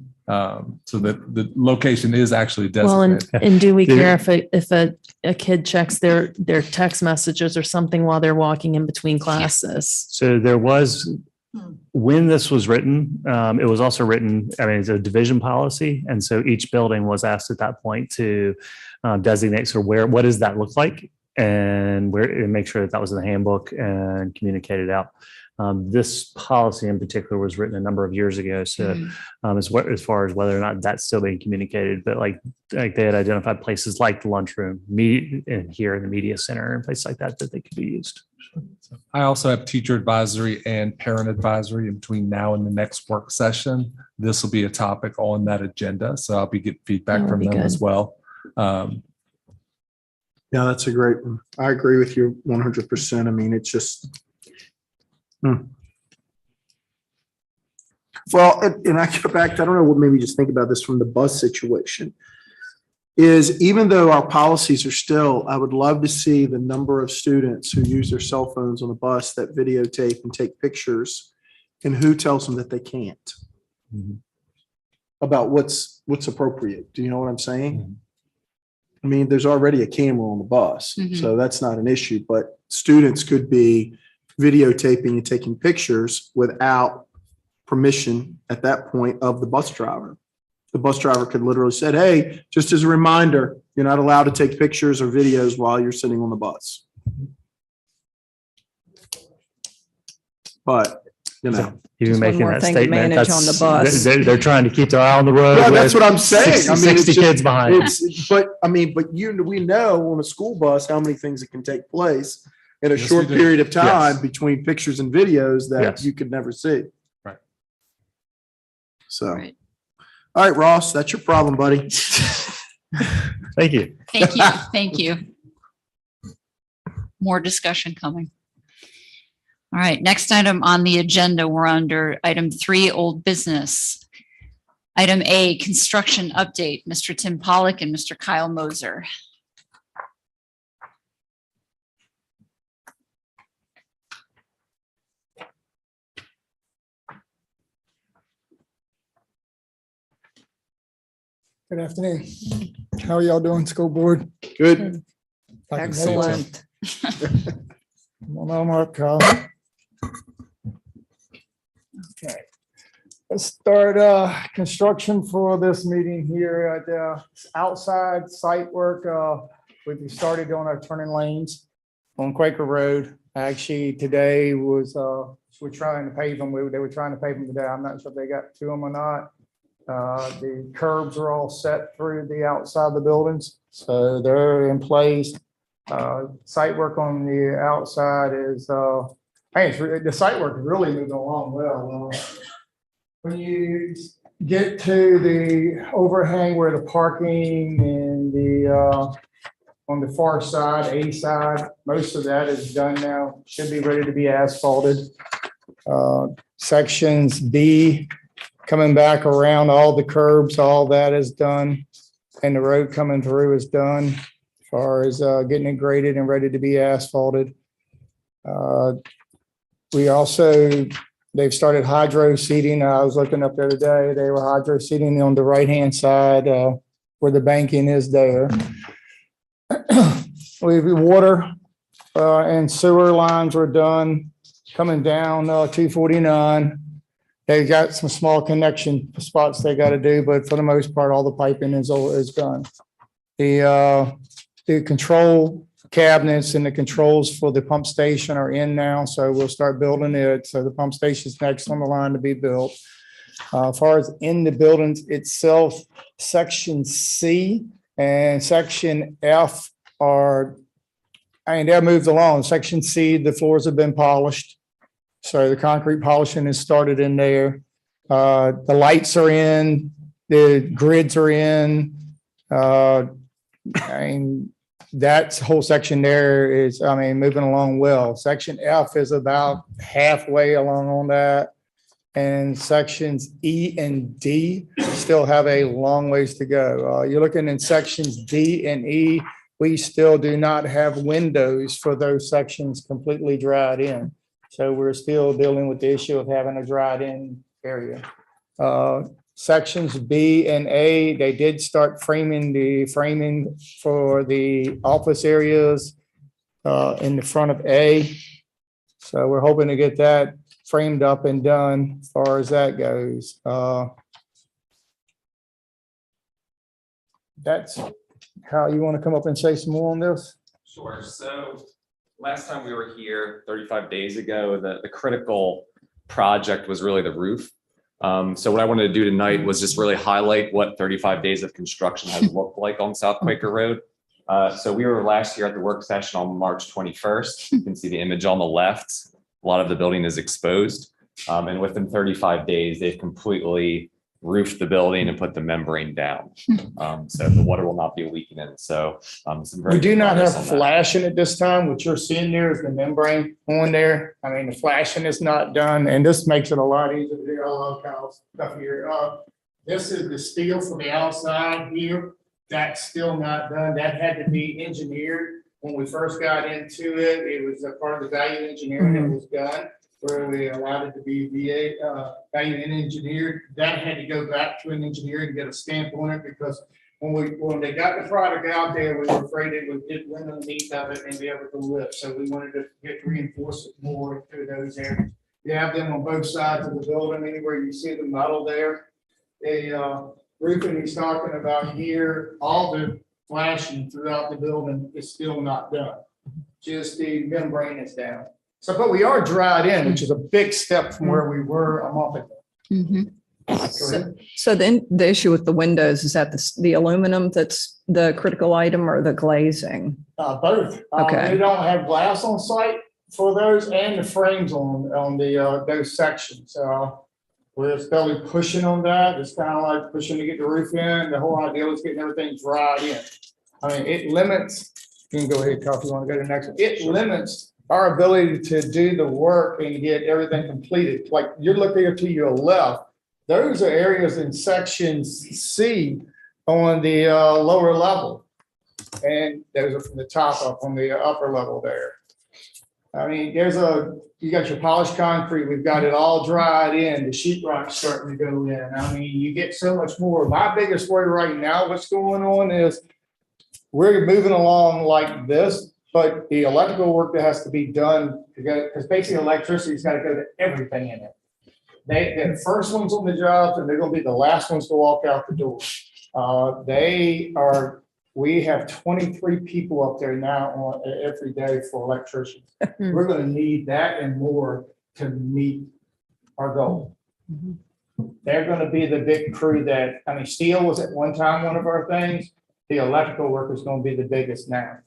So that the location is actually Well, designated. and do we There- care if a kid checks their text messages or something while they're walking in between classes? So there was, when this was written, it was also written, it's a division policy. And so each building was asked at that point to designate, so what does that look like? And make sure that was in the handbook and communicated out. This policy in particular was written a number of years ago. So as far as whether or not that's still being communicated, but like they had identified places like the lunchroom, and here in the media center and places like that they could be used. I also have teacher advisory and parent advisory in between now and the next work session. This will be a topic on that agenda. So I'll be getting feedback That would from be them good. as well. Yeah, that's a great one. I agree with you 100%. It's just. Well, and I go back to, I don't know what made me just think about this from the bus situation. Is even though our policies are still, I would love to see the number of students who use their cell phones on the bus that videotape and take pictures, and who tells them that they can't. About what's appropriate. Do you know what I'm saying? There's already a camera on the bus, so that's not an issue, but students could be videotaping and taking pictures without permission at that point of the bus driver. The bus driver could literally say, hey, just as a reminder, you're not allowed to take pictures or videos while you're sitting on the bus. But, Even Just one making more that thing to statement, manage on the bus. they're trying to keep their eye on the road. yeah, that's with what I'm saying. 60 kids behind. We know on a school bus how many things that can take place in a Yes, short we do. period of time Yes. between pictures and videos that Yes. you could never see. Right. So, Right. all right, Ross, that's your problem, buddy. Thank you. Thank you. Thank you. More discussion coming. All right, next item on the agenda, we're under item 3, old business. Item A, construction update, Mr. Tim Pollock and Mr. Kyle Moser. Good afternoon. How are y'all doing, school board? Good. Excellent. Well, Mark, Carl. Okay. Let's start construction for this meeting here at outside site work. We've started on our turning lanes on Quaker Road. Actually, today was we're trying to pave them. They were trying to pave them today. I'm not sure if they got to them or not. The curbs are all set through the outside of the buildings, so they're in place. Site work on the outside is, the site work is really moving along well. When you get to the overhang where the parking and on the far side, A side, most of that is done now, should be ready to be asphalted. Sections B, coming back around, all the curbs, all that is done. And the road coming through is done as far as getting it graded and ready to be asphalted. They've started hydro seeding. I was looking up there today. They were hydro seeding on the right-hand side where the banking is there. Water and sewer lines were done coming down 249. They've got some small connection spots they got to do, but for the most part, all the piping is done. The control cabinets and the controls for the pump station are in now, so we'll start building it. So the pump station is next on the line to be built. As far as in the buildings itself, section C and section F they're moved along. Section C, the floors have been polished. So the concrete polishing is started in there. The lights are in, the grids are in. And that whole section there is, moving along well. Section F is about halfway along on that. And sections E and D still have a long ways to go. You're looking in sections D and E, we still do not have windows for those sections completely dried in. So we're still dealing with the issue of having a dried in area. Sections B and A, they did start framing for the office areas in the front of A. So we're hoping to get that framed up and done as far as that goes. That's how you want to come up and say some more on this? Sure. So last time we were here 35 days ago, the critical project was really the roof. So what I wanted to do tonight was just really highlight what 35 days of construction has looked like on South Quaker Road. So we were last year at the work session on March 21st. You can see the image on the left. A lot of the building is exposed. And within 35 days, they've completely roofed the building and put the membrane down. So the water will not be leaking in. So we do not have flashing at this time. What you're seeing there is the membrane on there. The flashing is not done, and this makes it a lot easier to do all kind of stuff here. This is the steel from the outside here. That's still not done. That had to be engineered. When we first got into it, it was a part of the value engineering that was done, where we allowed it to be value engineered. That had to go back to an engineer and get a stamp on it, because when they got the product out there, we were afraid it would get wind underneath of it and be able to lift. So we wanted to get reinforced more through those areas. You have them on both sides of the building, anywhere you see the metal there. The roofing he's talking about here, all the flashing throughout the building is still not done. Just the membrane is down. So, but we are dried in, which is a big step from where we were a month ago. So then the issue with the windows, is that the aluminum that's the critical item, or the glazing? Both. Okay. We don't have glass on site for those, and the frames on the those sections. We're still pushing on that. It's kind of like pushing to get the roof in. The whole idea is getting everything dried in. It limits. You can go ahead, Carl, if you want to go to the next one. It limits our ability to do the work and get everything completed. Like you're looking to your left, those are areas in section C on the lower level. And those are from the top up on the upper level there. You got your polished concrete, we've got it all dried in, the sheetrock's starting to go in. You get so much more. My biggest worry right now, what's going on is we're moving along like this, but the electrical work that has to be done, because basically electricity's got to go to everything in it. They're the first ones on the job, and they're going to be the last ones to walk out the door. We have 23 people up there now every day for electricians. We're going to need that and more to meet our goal. They're going to be the big crew that, steel was at one time one of our things. The electrical work is going to be the biggest now.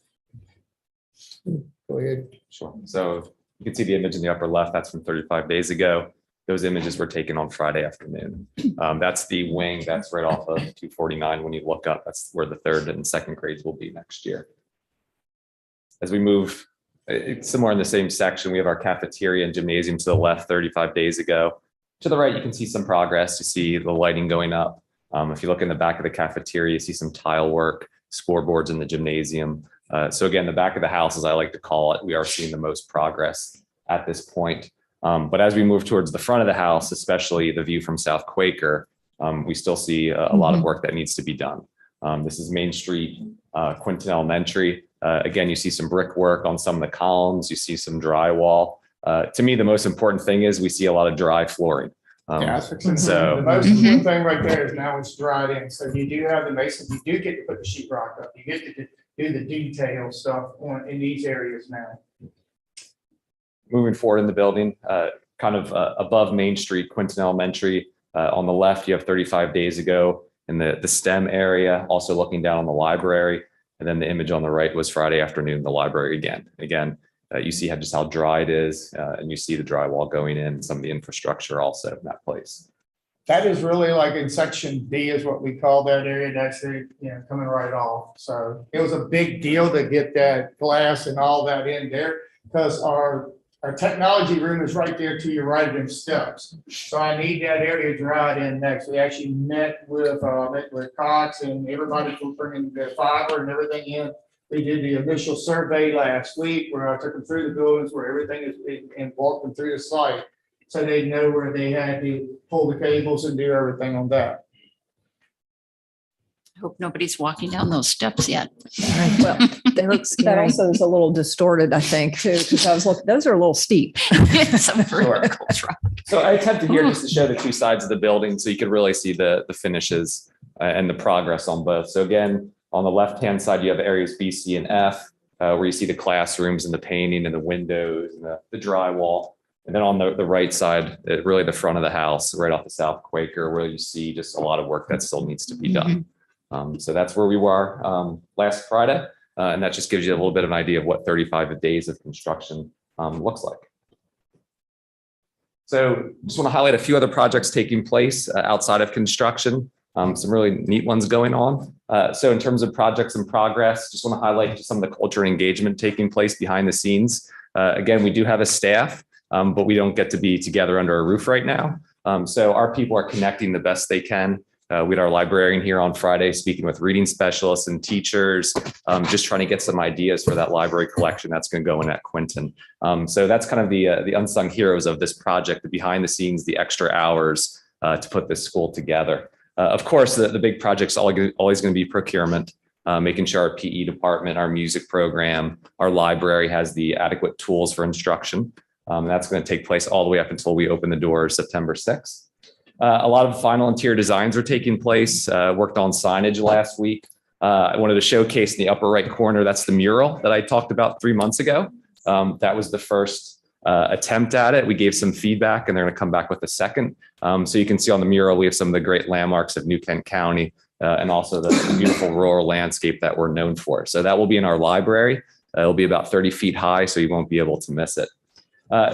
Go ahead. Sure. So you can see the image in the upper left. That's from 35 days ago. Those images were taken on Friday afternoon. That's the wing that's right off of 249. When you look up, that's where the third and second grades will be next year. As we move, it's somewhere in the same section, we have our cafeteria and gymnasium to the left 35 days ago. To the right, you can see some progress. You see the lighting going up. If you look in the back of the cafeteria, you see some tile work, scoreboards in the gymnasium. So again, the back of the house, as I like to call it, we are seeing the most progress at this point. But as we move towards the front of the house, especially the view from South Quaker, we still see a lot of work that needs to be done. This is Main Street, Quinton Elementary. Again, you see some brickwork on some of the columns. You see some drywall. To me, the most important thing is we see a lot of dry flooring. The most important thing right there is now it's dried in. So you do have the mason, you do get to put the sheetrock up. You get to do the detail stuff in these areas now. Moving forward in the building, kind of above Main Street, Quinton Elementary. On the left, you have 35 days ago in the STEM area, also looking down on the library. And then the image on the right was Friday afternoon, the library again. Again, You see just how dry it is, and you see the drywall going in, some of the infrastructure also in that place. That is really like in section B is what we call that area. That's it, coming right off. So it was a big deal to get that glass and all that in there because our technology room is right there to your right of them steps. So I need that area dried in next. We actually met with Cox and everybody from bringing the fiber and everything in. We did the initial survey last week where I took them through the buildings where everything is and walked them through the site. So they know where they had to pull the cables and do everything on that. I hope nobody's walking down those steps yet. Well, that also is a little distorted, I think, too, because I was looking, those are a little steep. It's a vertical drop. So I attempted here just to show the two sides of the building so you could really see the finishes and the progress on both. So again, on the left-hand side, you have areas B, C, and F, where you see the classrooms and the painting and the windows and the drywall. And then on the right side, really the front of the house, right off the South Quaker, where you see just a lot of work that still needs to be done. So that's where we were last Friday. And that just gives you a little bit of an idea of what 35 days of construction looks like. So just want to highlight a few other projects taking place outside of construction. Some really neat ones going on. So in terms of projects in progress, just want to highlight just some of the culture and engagement taking place behind the scenes. Again, we do have a staff, but we don't get to be together under a roof right now. So our people are connecting the best they can. We had our librarian here on Friday speaking with reading specialists and teachers, just trying to get some ideas for that library collection that's going to go in at Quinton. So that's kind of the unsung heroes of this project, the behind the scenes, the extra hours to put this school together. Of course, the big project's always going to be procurement, making sure our PE department, our music program, our library has the adequate tools for instruction. That's going to take place all the way up until we open the doors September 6th. A lot of final interior designs are taking place. Worked on signage last week. I wanted to showcase in the upper right corner, that's the mural that I talked about 3 months ago. That was the first attempt at it. We gave some feedback and they're going to come back with a second. So you can see on the mural, we have some of the great landmarks of New Kent County and also the beautiful rural landscape that we're known for. So that will be in our library. It'll be about 30 feet high, so you won't be able to miss it.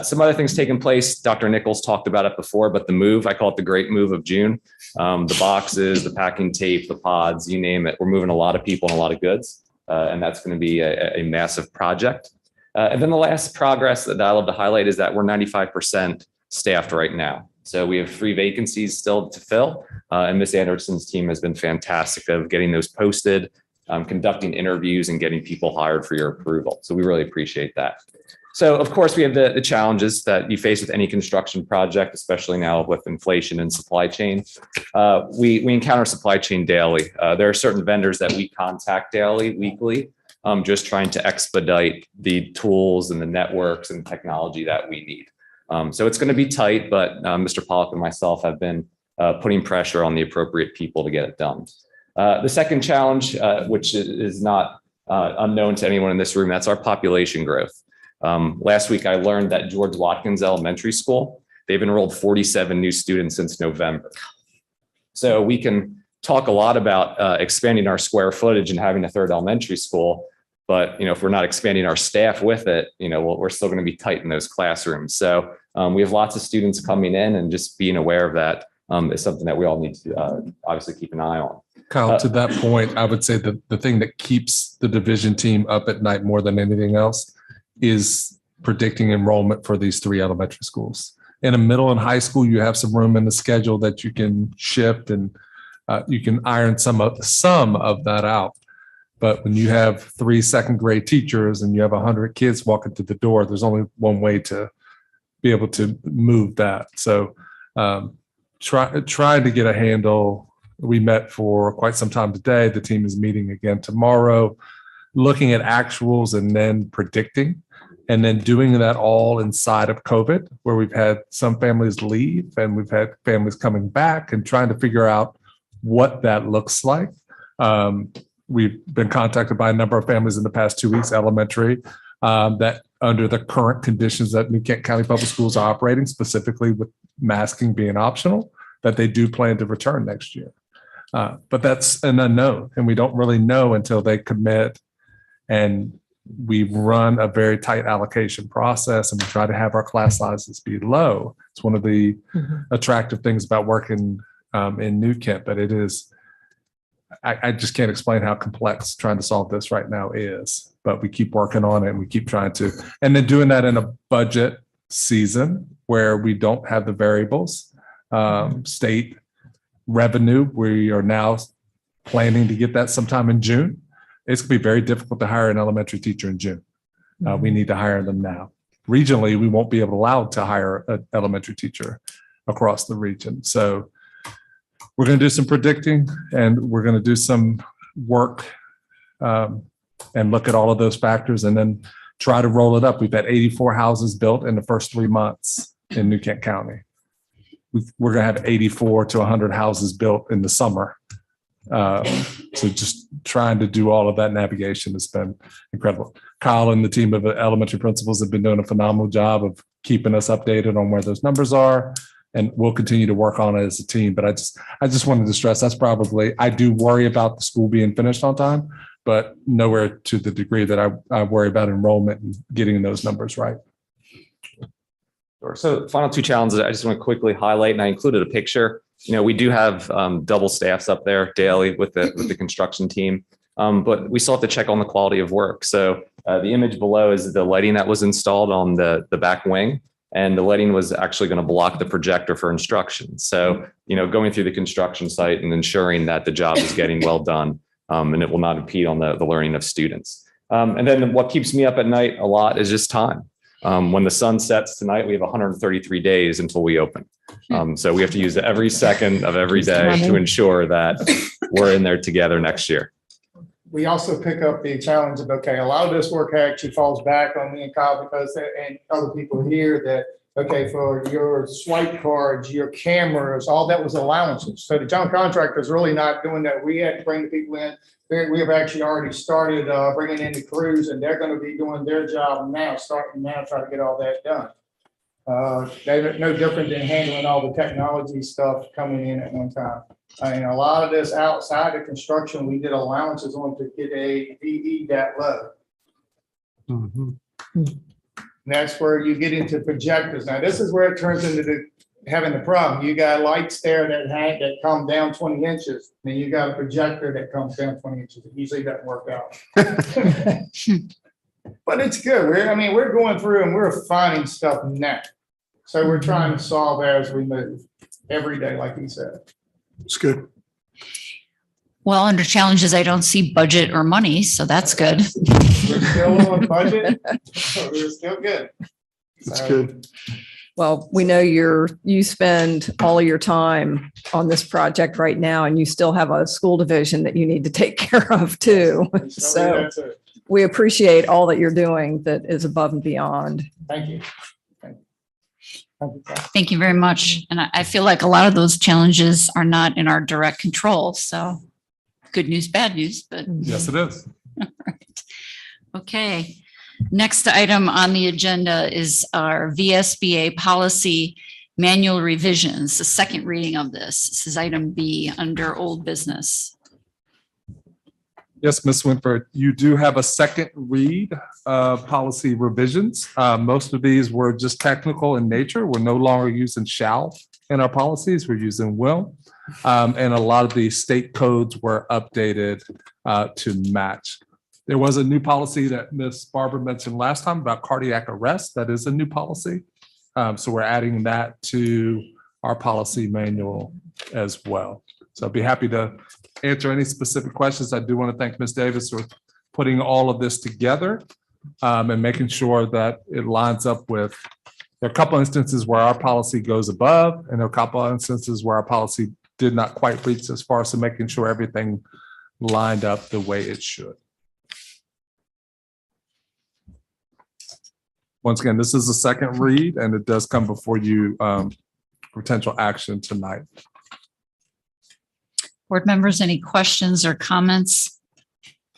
Some other things taking place. Dr. Nichols talked about it before, but the move, I call it the great move of June. The boxes, the packing tape, the pods, you name it. We're moving a lot of people and a lot of goods, and that's going to be a massive project. And then the last progress that I love to highlight is that we're 95% staffed right now. So we have 3 vacancies still to fill, and Ms. Anderson's team has been fantastic of getting those posted, conducting interviews, and getting people hired for your approval. So we really appreciate that. So, of course, we have the challenges that you face with any construction project, especially now with inflation and supply chain. We encounter supply chain daily. There are certain vendors that we contact daily, weekly, just trying to expedite the tools and the networks and technology that we need. So it's going to be tight, but Mr. Pollock and myself have been putting pressure on the appropriate people to get it done. The second challenge, which is not unknown to anyone in this room, that's our population growth. Last week, I learned that George Watkins Elementary School, they've enrolled 47 new students since November. So we can talk a lot about expanding our square footage and having a third elementary school. But, if we're not expanding our staff with it, we're still going to be tight in those classrooms. So we have lots of students coming in, and just being aware of that is something that we all need to obviously keep an eye on. Kyle, to that point, I would say that the thing that keeps the division team up at night more than anything else is predicting enrollment for these 3 elementary schools. In a middle and high school, you have some room in the schedule that you can shift, and you can iron some of that out. But when you have 3 second grade teachers and you have 100 kids walking through the door, there's only one way to be able to move that. So try to get a handle. We met for quite some time today. The team is meeting again tomorrow, looking at actuals and then predicting, and then doing that all inside of COVID, where we've had some families leave and we've had families coming back, and trying to figure out what that looks like. We've been contacted by a number of families in the past 2 weeks, elementary, that under the current conditions that New Kent County Public Schools are operating, specifically with masking being optional, that they do plan to return next year. But that's an unknown, and we don't really know until they commit and we run a very tight allocation process and we try to have our class sizes be low. It's one of the attractive things about working in New Kent, but it is, I just can't explain how complex trying to solve this right now is, but we keep working on it and we keep trying to, and then doing that in a budget season where we don't have the variables, state revenue. We are now planning to get that sometime in June. It's gonna be very difficult to hire an elementary teacher in June. We need to hire them now. Regionally, we won't be allowed to hire an elementary teacher across the region. So we're going to do some predicting and we're going to do some work and look at all of those factors and then try to roll it up. We've had 84 houses built in the first 3 months in New Kent County. We're going to have 84 to 100 houses built in the summer. So just trying to do all of that navigation has been incredible. Kyle and the team of elementary principals have been doing a phenomenal job of keeping us updated on where those numbers are. And we'll continue to work on it as a team. But I just wanted to stress that's probably, I do worry about the school being finished on time, but nowhere to the degree that I worry about enrollment and getting those numbers right. Sure. So final two challenges I just want to quickly highlight, and I included a picture. You know, we do have double staffs up there daily with the construction team, but we still have to check on the quality of work. So the image below is the lighting that was installed on the back wing. And the lighting was actually going to block the projector for instruction. So, you know, going through the construction site and ensuring that the job is getting well done and it will not impede on the learning of students. And then what keeps me up at night a lot is just time. When the sun sets tonight, we have 133 days until we open. So we have to use every second of every day to ensure that we're in there together next year. We also pick up the challenge of, okay, a lot of this work actually falls back on me and Kyle because, and other people here that, okay, for your swipe cards, your cameras, all that was allowances. So the general contractor is really not doing that. We had to bring the people in. We have actually already started bringing in the crews and they're going to be doing their job now, starting now, trying to get all that done. They're no different than handling all the technology stuff coming in at one time. I mean, a lot of this outside of construction, we did allowances on to get a VE that low. And that's where you get into projectors. Now, this is where it turns into having the problem. You got lights there that come down 20 inches. Then you got a projector that comes down 20 inches. It usually doesn't work out. But it's good. We're going through and we're finding stuff now. So we're trying to solve as we move every day, like he said. It's good. Well, under challenges, I don't see budget or money, so that's good. We're still on budget. So we're still good. It's good. Well, we know you spend all of your time on this project right now, and you still have a school division that you need to take care of too. So we appreciate all that you're doing that is above and beyond. Thank you. Thank you very much. And I feel like a lot of those challenges are not in our direct control. So good news, bad news, but. Yes, it is. All right. Okay. Next item on the agenda is our VSBA policy manual revisions, the second reading of this. This is item B under old business. Yes, Ms. Winford, you do have a second read of policy revisions. Most of these were just technical in nature. We're no longer using shall in our policies. We're using will. And a lot of the state codes were updated to match. There was a new policy that Ms. Barber mentioned last time about cardiac arrest. That is a new policy. So we're adding that to our policy manual as well. So I'd be happy to answer any specific questions. I do want to thank Ms. Davis for putting all of this together and making sure that it lines up with, there are a couple instances where our policy goes above and there are a couple of instances where our policy did not quite reach as far, so making sure everything lined up the way it should. Once again, this is the second read and it does come before you for potential action tonight. Board members, any questions or comments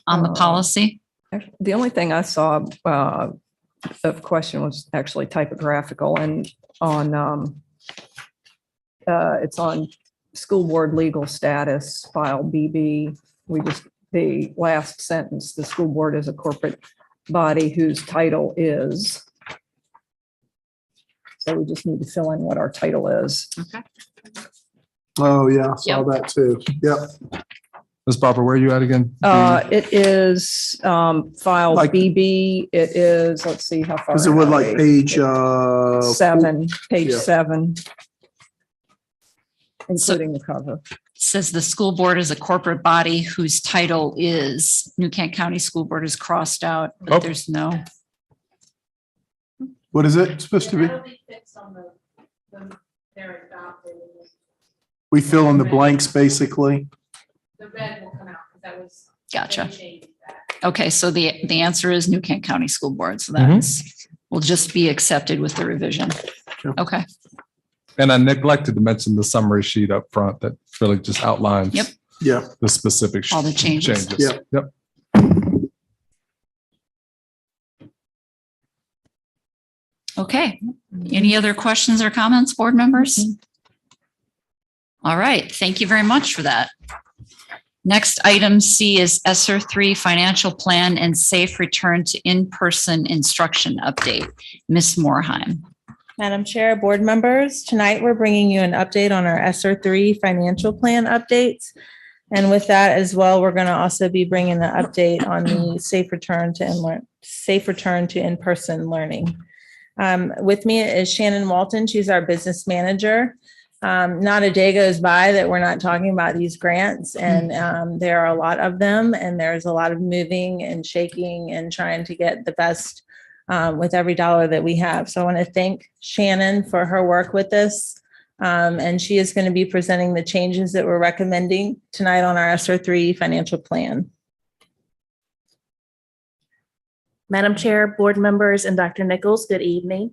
on the policy? The only thing I saw of question was actually typographical, and on it's on school board legal status file BB. The last sentence, the school board is a corporate body whose title is. So we just need to fill in what our title is. Okay. Oh, yeah, I saw that too. Yep. Ms. Barber, where are you at again? It is file Like- BB. It is, let's see how far. Is it with am I? like page, 7, page yeah. 7. Including the cover. Says the school board is a corporate body whose title is, New Kent County School Board is crossed out, Oh. but there's no. what is it supposed to be? We fill in the blanks, basically. Gotcha. Okay, so the answer is New Kent County School Board. So that's, will just be accepted with the revision. Okay, And I neglected to mention the summary sheet up front that really just outlines Yep. Yeah. the specific All the changes. Yep. Yep. okay. Any other questions or comments, board members? All right, thank you very much for that. Next, item C is ESSER 3 Financial Plan and Safe Return to In-Person Instruction Update. Ms. Morheim. Madam Chair, board members, tonight we're bringing you an update on our ESSER 3 financial plan updates. And with that as well, we're going to also be bringing an update on the safe return to in-person learning. With me is Shannon Walton. She's our business manager. Not a day goes by that we're not talking about these grants, and there are a lot of them, and there's a lot of moving and shaking and trying to get the best with every dollar that we have. So I want to thank Shannon for her work with this. And she is going to be presenting the changes that we're recommending tonight on our ESSER 3 financial plan. Madam Chair, board members, and Dr. Nichols, good evening.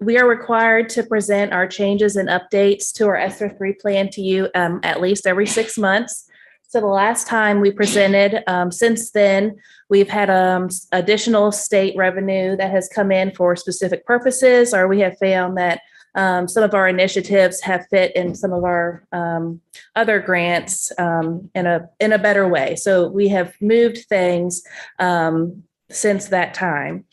We are required to present our changes and updates to our ESSER 3 plan to you at least every 6 months. So the last time we presented, since then, we've had additional state revenue that has come in for specific purposes, or we have found that some of our initiatives have fit in some of our other grants in a better way. So we have moved things since that time.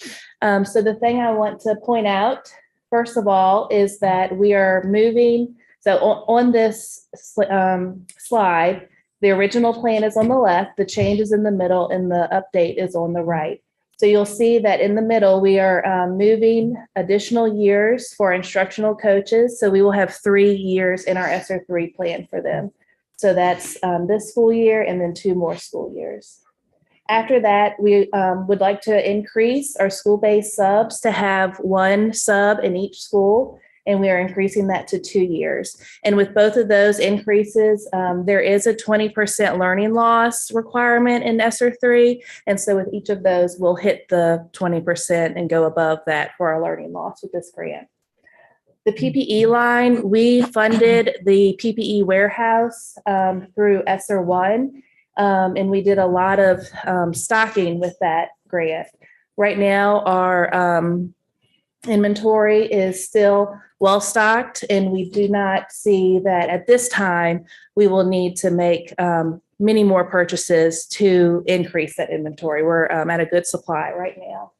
So the thing I want to point out, first of all, is that we are moving. So on this slide, the original plan is on the left, the change is in the middle, and the update is on the right. So you'll see that in the middle, we are moving additional years for instructional coaches. So we will have 3 years in our ESSER 3 plan for them. So that's this school year and then 2 more school years. After that, we would like to increase our school-based subs to have 1 sub in each school, and we are increasing that to 2 years. And with both of those increases, there is a 20% learning loss requirement in ESSER 3. And so with each of those, we'll hit the 20% and go above that for our learning loss with this grant. The PPE line, we funded the PPE warehouse through ESSER 1. And we did a lot of stocking with that grant. Right now, our inventory is still well stocked, and we do not see that at this time we will need to make many more purchases to increase that inventory. We're at a good supply right now.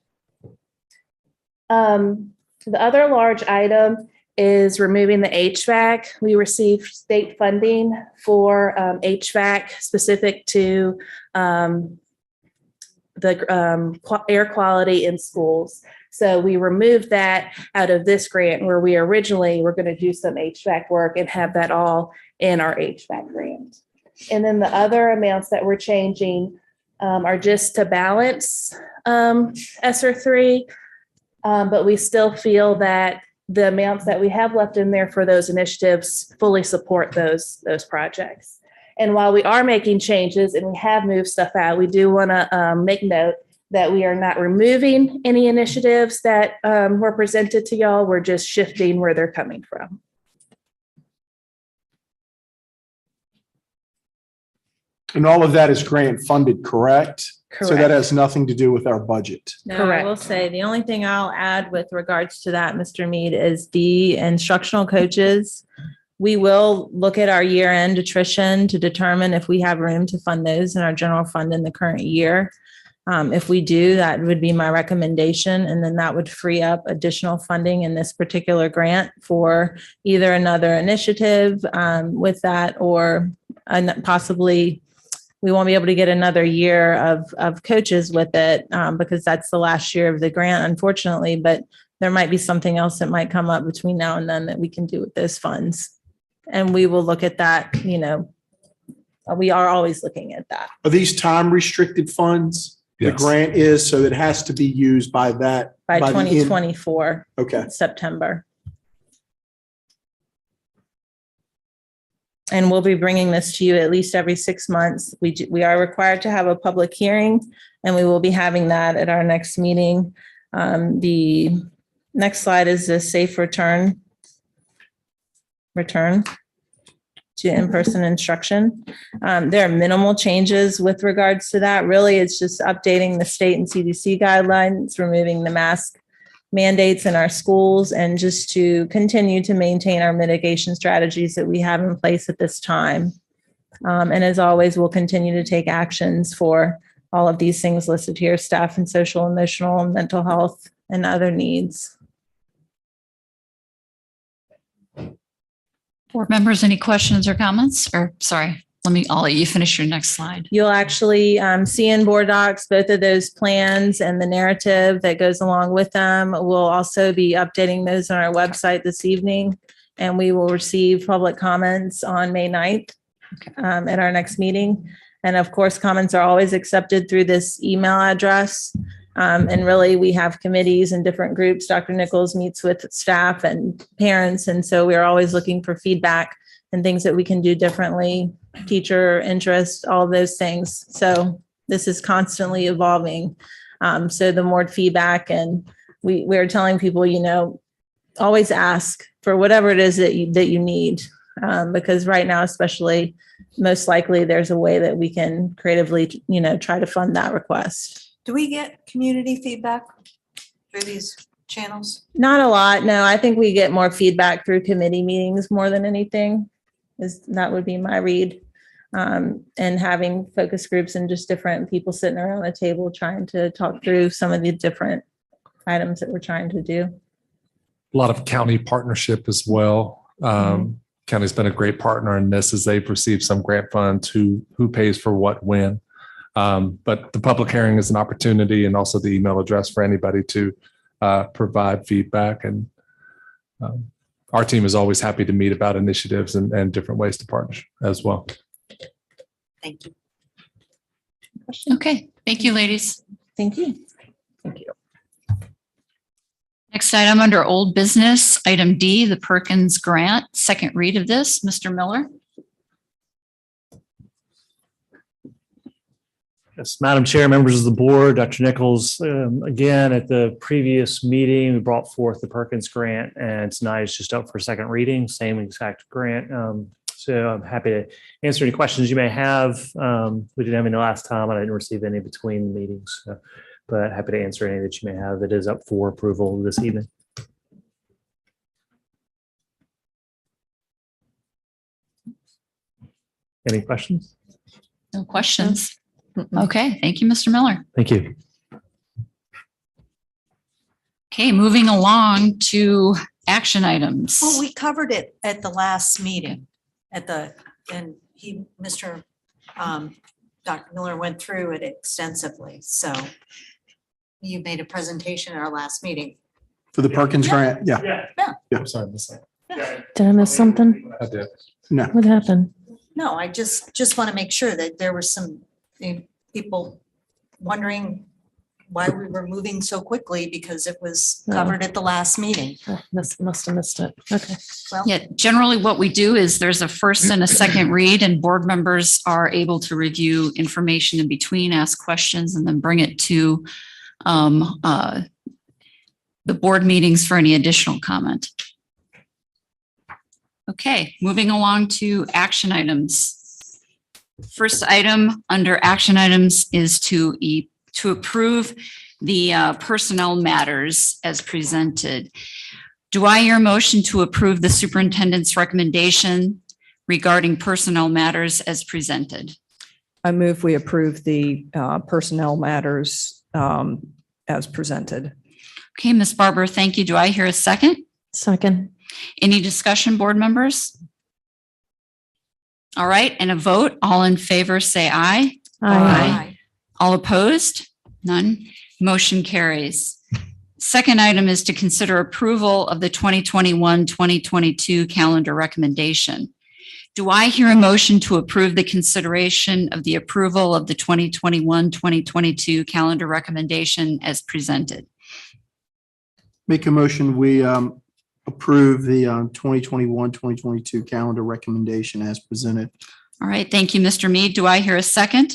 The other large item is removing the HVAC. We received state funding for HVAC specific to the air quality in schools. So we removed that out of this grant, where we originally were going to do some HVAC work and have that all in our HVAC grant. And then the other amounts that we're changing are just to balance ESSER 3, but we still feel that the amounts that we have left in there for those initiatives fully support those projects. And while we are making changes and we have moved stuff out, we do want to make note that we are not removing any initiatives that were presented to y'all. We're just shifting where they're coming from. And all of that is grant funded, correct? So that Correct. has nothing to do with our budget. No, I Correct. will say the only thing I'll add with regards to that, Mr. Mead, is the instructional coaches. We will look at our year-end attrition to determine if we have room to fund those in our general fund in the current year. If we do, that would be my recommendation, and then that would free up additional funding in this particular grant for either another initiative with that, or possibly we won't be able to get another year of coaches with it because that's the last year of the grant, unfortunately, but there might be something else that might come up between now and then that we can do with those funds. And we will look at that, we are always looking at that. Are these time restricted funds? The Yes. grant is, so it has to be used by that. By the end- 2024, Okay. September. And we'll be bringing this to you at least every 6 months. We are required to have a public hearing, and we will be having that at our next meeting. The next slide is the safe return to in-person instruction. There are minimal changes with regards to that. Really, it's just updating the state and CDC guidelines, removing the mask mandates in our schools, and just to continue to maintain our mitigation strategies that we have in place at this time. And as always, we'll continue to take actions for all of these things listed here: staff and social, emotional, and mental health, and other needs. Board members, any questions or comments? Or sorry, I'll let you finish your next slide. You'll actually see in board docs both of those plans and the narrative that goes along with them. We'll also be updating those on our website this evening, and we will receive public comments on May 9th at our next meeting. And of course, comments are always accepted through this email address. And really, we have committees and different groups. Dr. Nichols meets with staff and parents. And so we're always looking for feedback and things that we can do differently, teacher interest, all those things. So this is constantly evolving. So the more feedback, and we're telling people, always ask for whatever it is that you need. Because right now, especially, most likely there's a way that we can creatively, try to fund that request. Do we get community feedback through these channels? Not a lot. No, I think we get more feedback through committee meetings more than anything. That would be my read. And having focus groups and just different people sitting around the table trying to talk through some of the different items that we're trying to do. A lot of county partnership as well. County's been a great partner in this as they've received some grant funds, who pays for what when. But the public hearing is an opportunity, and also the email address for anybody to provide feedback. And our team is always happy to meet about initiatives and different ways to partner as well. Thank you. Okay, thank you, ladies. Thank you. Thank you. Next item under old business, item D, the Perkins Grant, second read of this. Mr. Miller. Yes, Madam Chair, members of the board, Dr. Nichols, again, at the previous meeting, we brought forth the Perkins Grant, and tonight it's just up for second reading, same exact grant. So I'm happy to answer any questions you may have. We didn't have any last time. I didn't receive any between meetings, but happy to answer any that you may have. It is up for approval this evening. Any questions? No questions. Okay, thank you, Mr. Miller. Thank you. Okay, moving along to action items. Well, we covered it at the last meeting Dr. Miller went through it extensively. So you made a presentation at our last meeting. For the Perkins Grant, yeah. I'm sorry, Ms. Did I miss something? I did. No. What happened? No, I just want to make sure that there were some people wondering why we were moving so quickly, because it was covered at the last meeting. Oh, must have missed it. Okay. Well, Yeah, generally what we do is there's a first and a second read, and board members are able to review information in between, ask questions, and then bring it to the board meetings for any additional comment. Okay, moving along to action items. First item under action items is to approve the personnel matters as presented. Do I hear a motion to approve the superintendent's recommendation regarding personnel matters as presented? I move we approve the personnel matters as presented. Okay, Ms. Barber, thank you. Do I hear a second? Second. Any discussion, board members? All right, and a vote. All in favor, say aye. Aye. All opposed? None. Motion carries. Second item is to consider approval of the 2021-2022 calendar recommendation. Do I hear a motion to approve the consideration of the approval of the 2021-2022 calendar recommendation as presented? Make a motion, we approve the 2021-2022 calendar recommendation as presented. All right, thank you, Mr. Mead. Do I hear a second?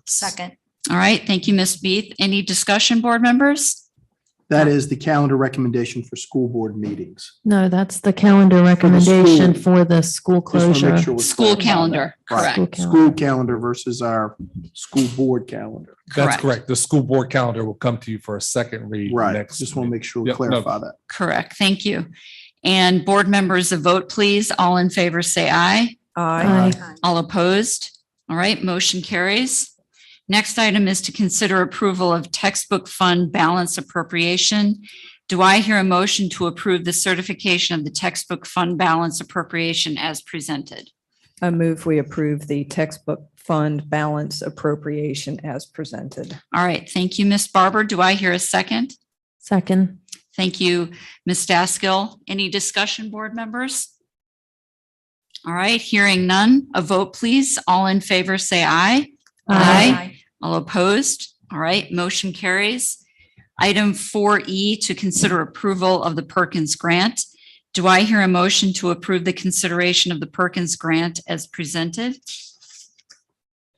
Second. All right, thank you, Ms. Beath. Any discussion, board members? That is the calendar recommendation for school board meetings. No, that's the calendar recommendation school. for the school Just wanna make closure. sure we're School clear about calendar, that. Right. correct. School calendar versus our school board calendar. That's Correct. correct. The school board calendar will come to you for a second read. Right. next Just want to week. make sure we Yep, no. clarify that. Correct, thank you. And board members, a vote, please. All in favor, say aye. Aye. All opposed? All right, motion carries. Next item is to consider approval of textbook fund balance appropriation. Do I hear a motion to approve the certification of the textbook fund balance appropriation as presented? I move we approve the textbook fund balance appropriation as presented. All right, thank you, Ms. Barber. Do I hear a second? Second. Thank you, Ms. Daskell. Any discussion, board members? All right, hearing none, a vote, please. All in favor, say aye. All opposed? All right, motion carries. Item 4E, to consider approval of the Perkins Grant. Do I hear a motion to approve the consideration of the Perkins Grant as presented?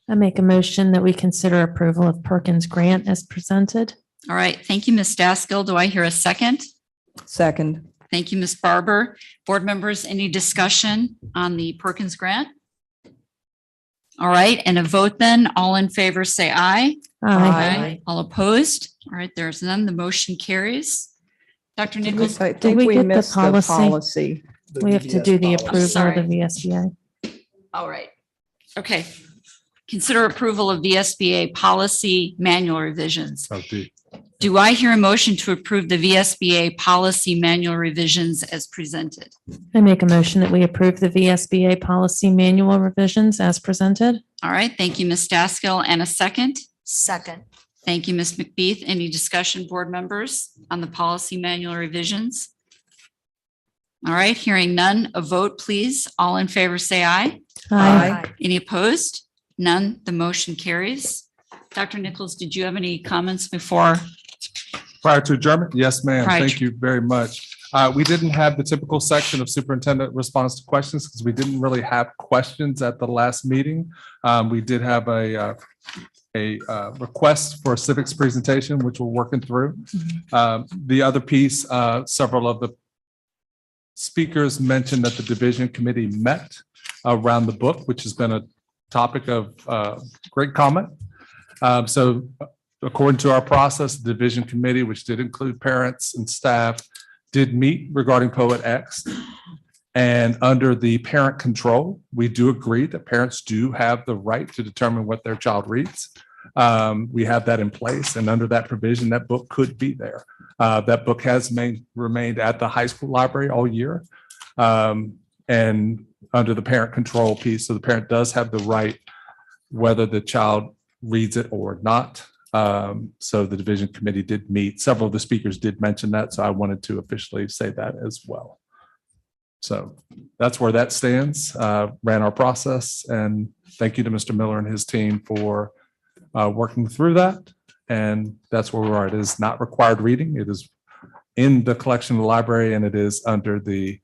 I make a motion that we consider approval of Perkins Grant as presented. All right, thank you, Ms. Daskell. Do I hear a second? Second. Thank you, Ms. Barber. Board members, any discussion on the Perkins Grant? All right, and a vote then. All in favor, say aye. Aye. All opposed? All right, there's none. The motion carries. Dr. Nichols? I think we we get the missed the policy? policy. We have to do the approval of Sorry. the VSBA. All right. Okay. Consider approval of VSBA policy manual revisions. Oh, dude. Do I hear a motion to approve the VSBA policy manual revisions as presented? I make a motion that we approve the VSBA policy manual revisions as presented. All right, thank you, Ms. Daskell. And a second? Second. Thank you, Ms. McBeath. Any discussion, board members, on the policy manual revisions? All right, hearing none, a vote, please. All in favor, say aye. Any opposed? None. The motion carries. Dr. Nichols, did you have any comments before? Prior to adjournment? Yes, ma'am. Prior Thank to- you very much. We didn't have the typical section of superintendent response to questions because we didn't really have questions at the last meeting. We did have a request for a civics presentation, which we're working through. The other piece, several of the speakers mentioned that the division committee met around the book, which has been a topic of great comment. So according to our process, the division committee, which did include parents and staff, did meet regarding Poet X. And under the parent control, we do agree that parents do have the right to determine what their child reads. We have that in place, and under that provision, that book could be there. That book has remained at the high school library all year. And under the parent control piece, so the parent does have the right whether the child reads it or not. So the division committee did meet. Several of the speakers did mention that, so I wanted to officially say that as well. So that's where that stands. Ran our process, and thank you to Mr. Miller and his team for working through that. And that's where we are. It is not required reading. It is in the collection of the library, and it is under the,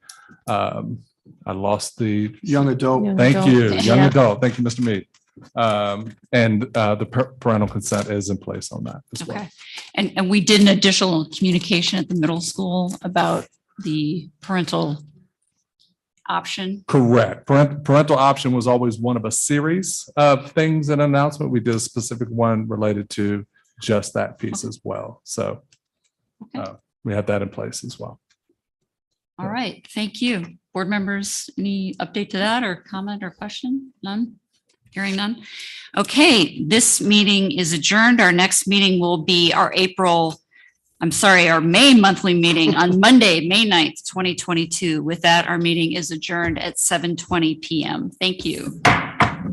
I lost the, Young adult. Young thank adult. you, young Yeah. adult. Thank you, Mr. Mead. And the parental consent is in place on that as well. Okay. And we did an additional communication at the middle school about the parental option. Correct. Parental option was always one of a series of things in announcement. We did a specific one related to just that piece as well. So Okay. we have that in place as well. All right, thank you. Board members, any update to that or comment or question? None? Hearing none. Okay, this meeting is adjourned. Our next meeting will be our May monthly meeting on Monday, May 9th, 2022. With that, our meeting is adjourned at 7:20 PM. Thank you.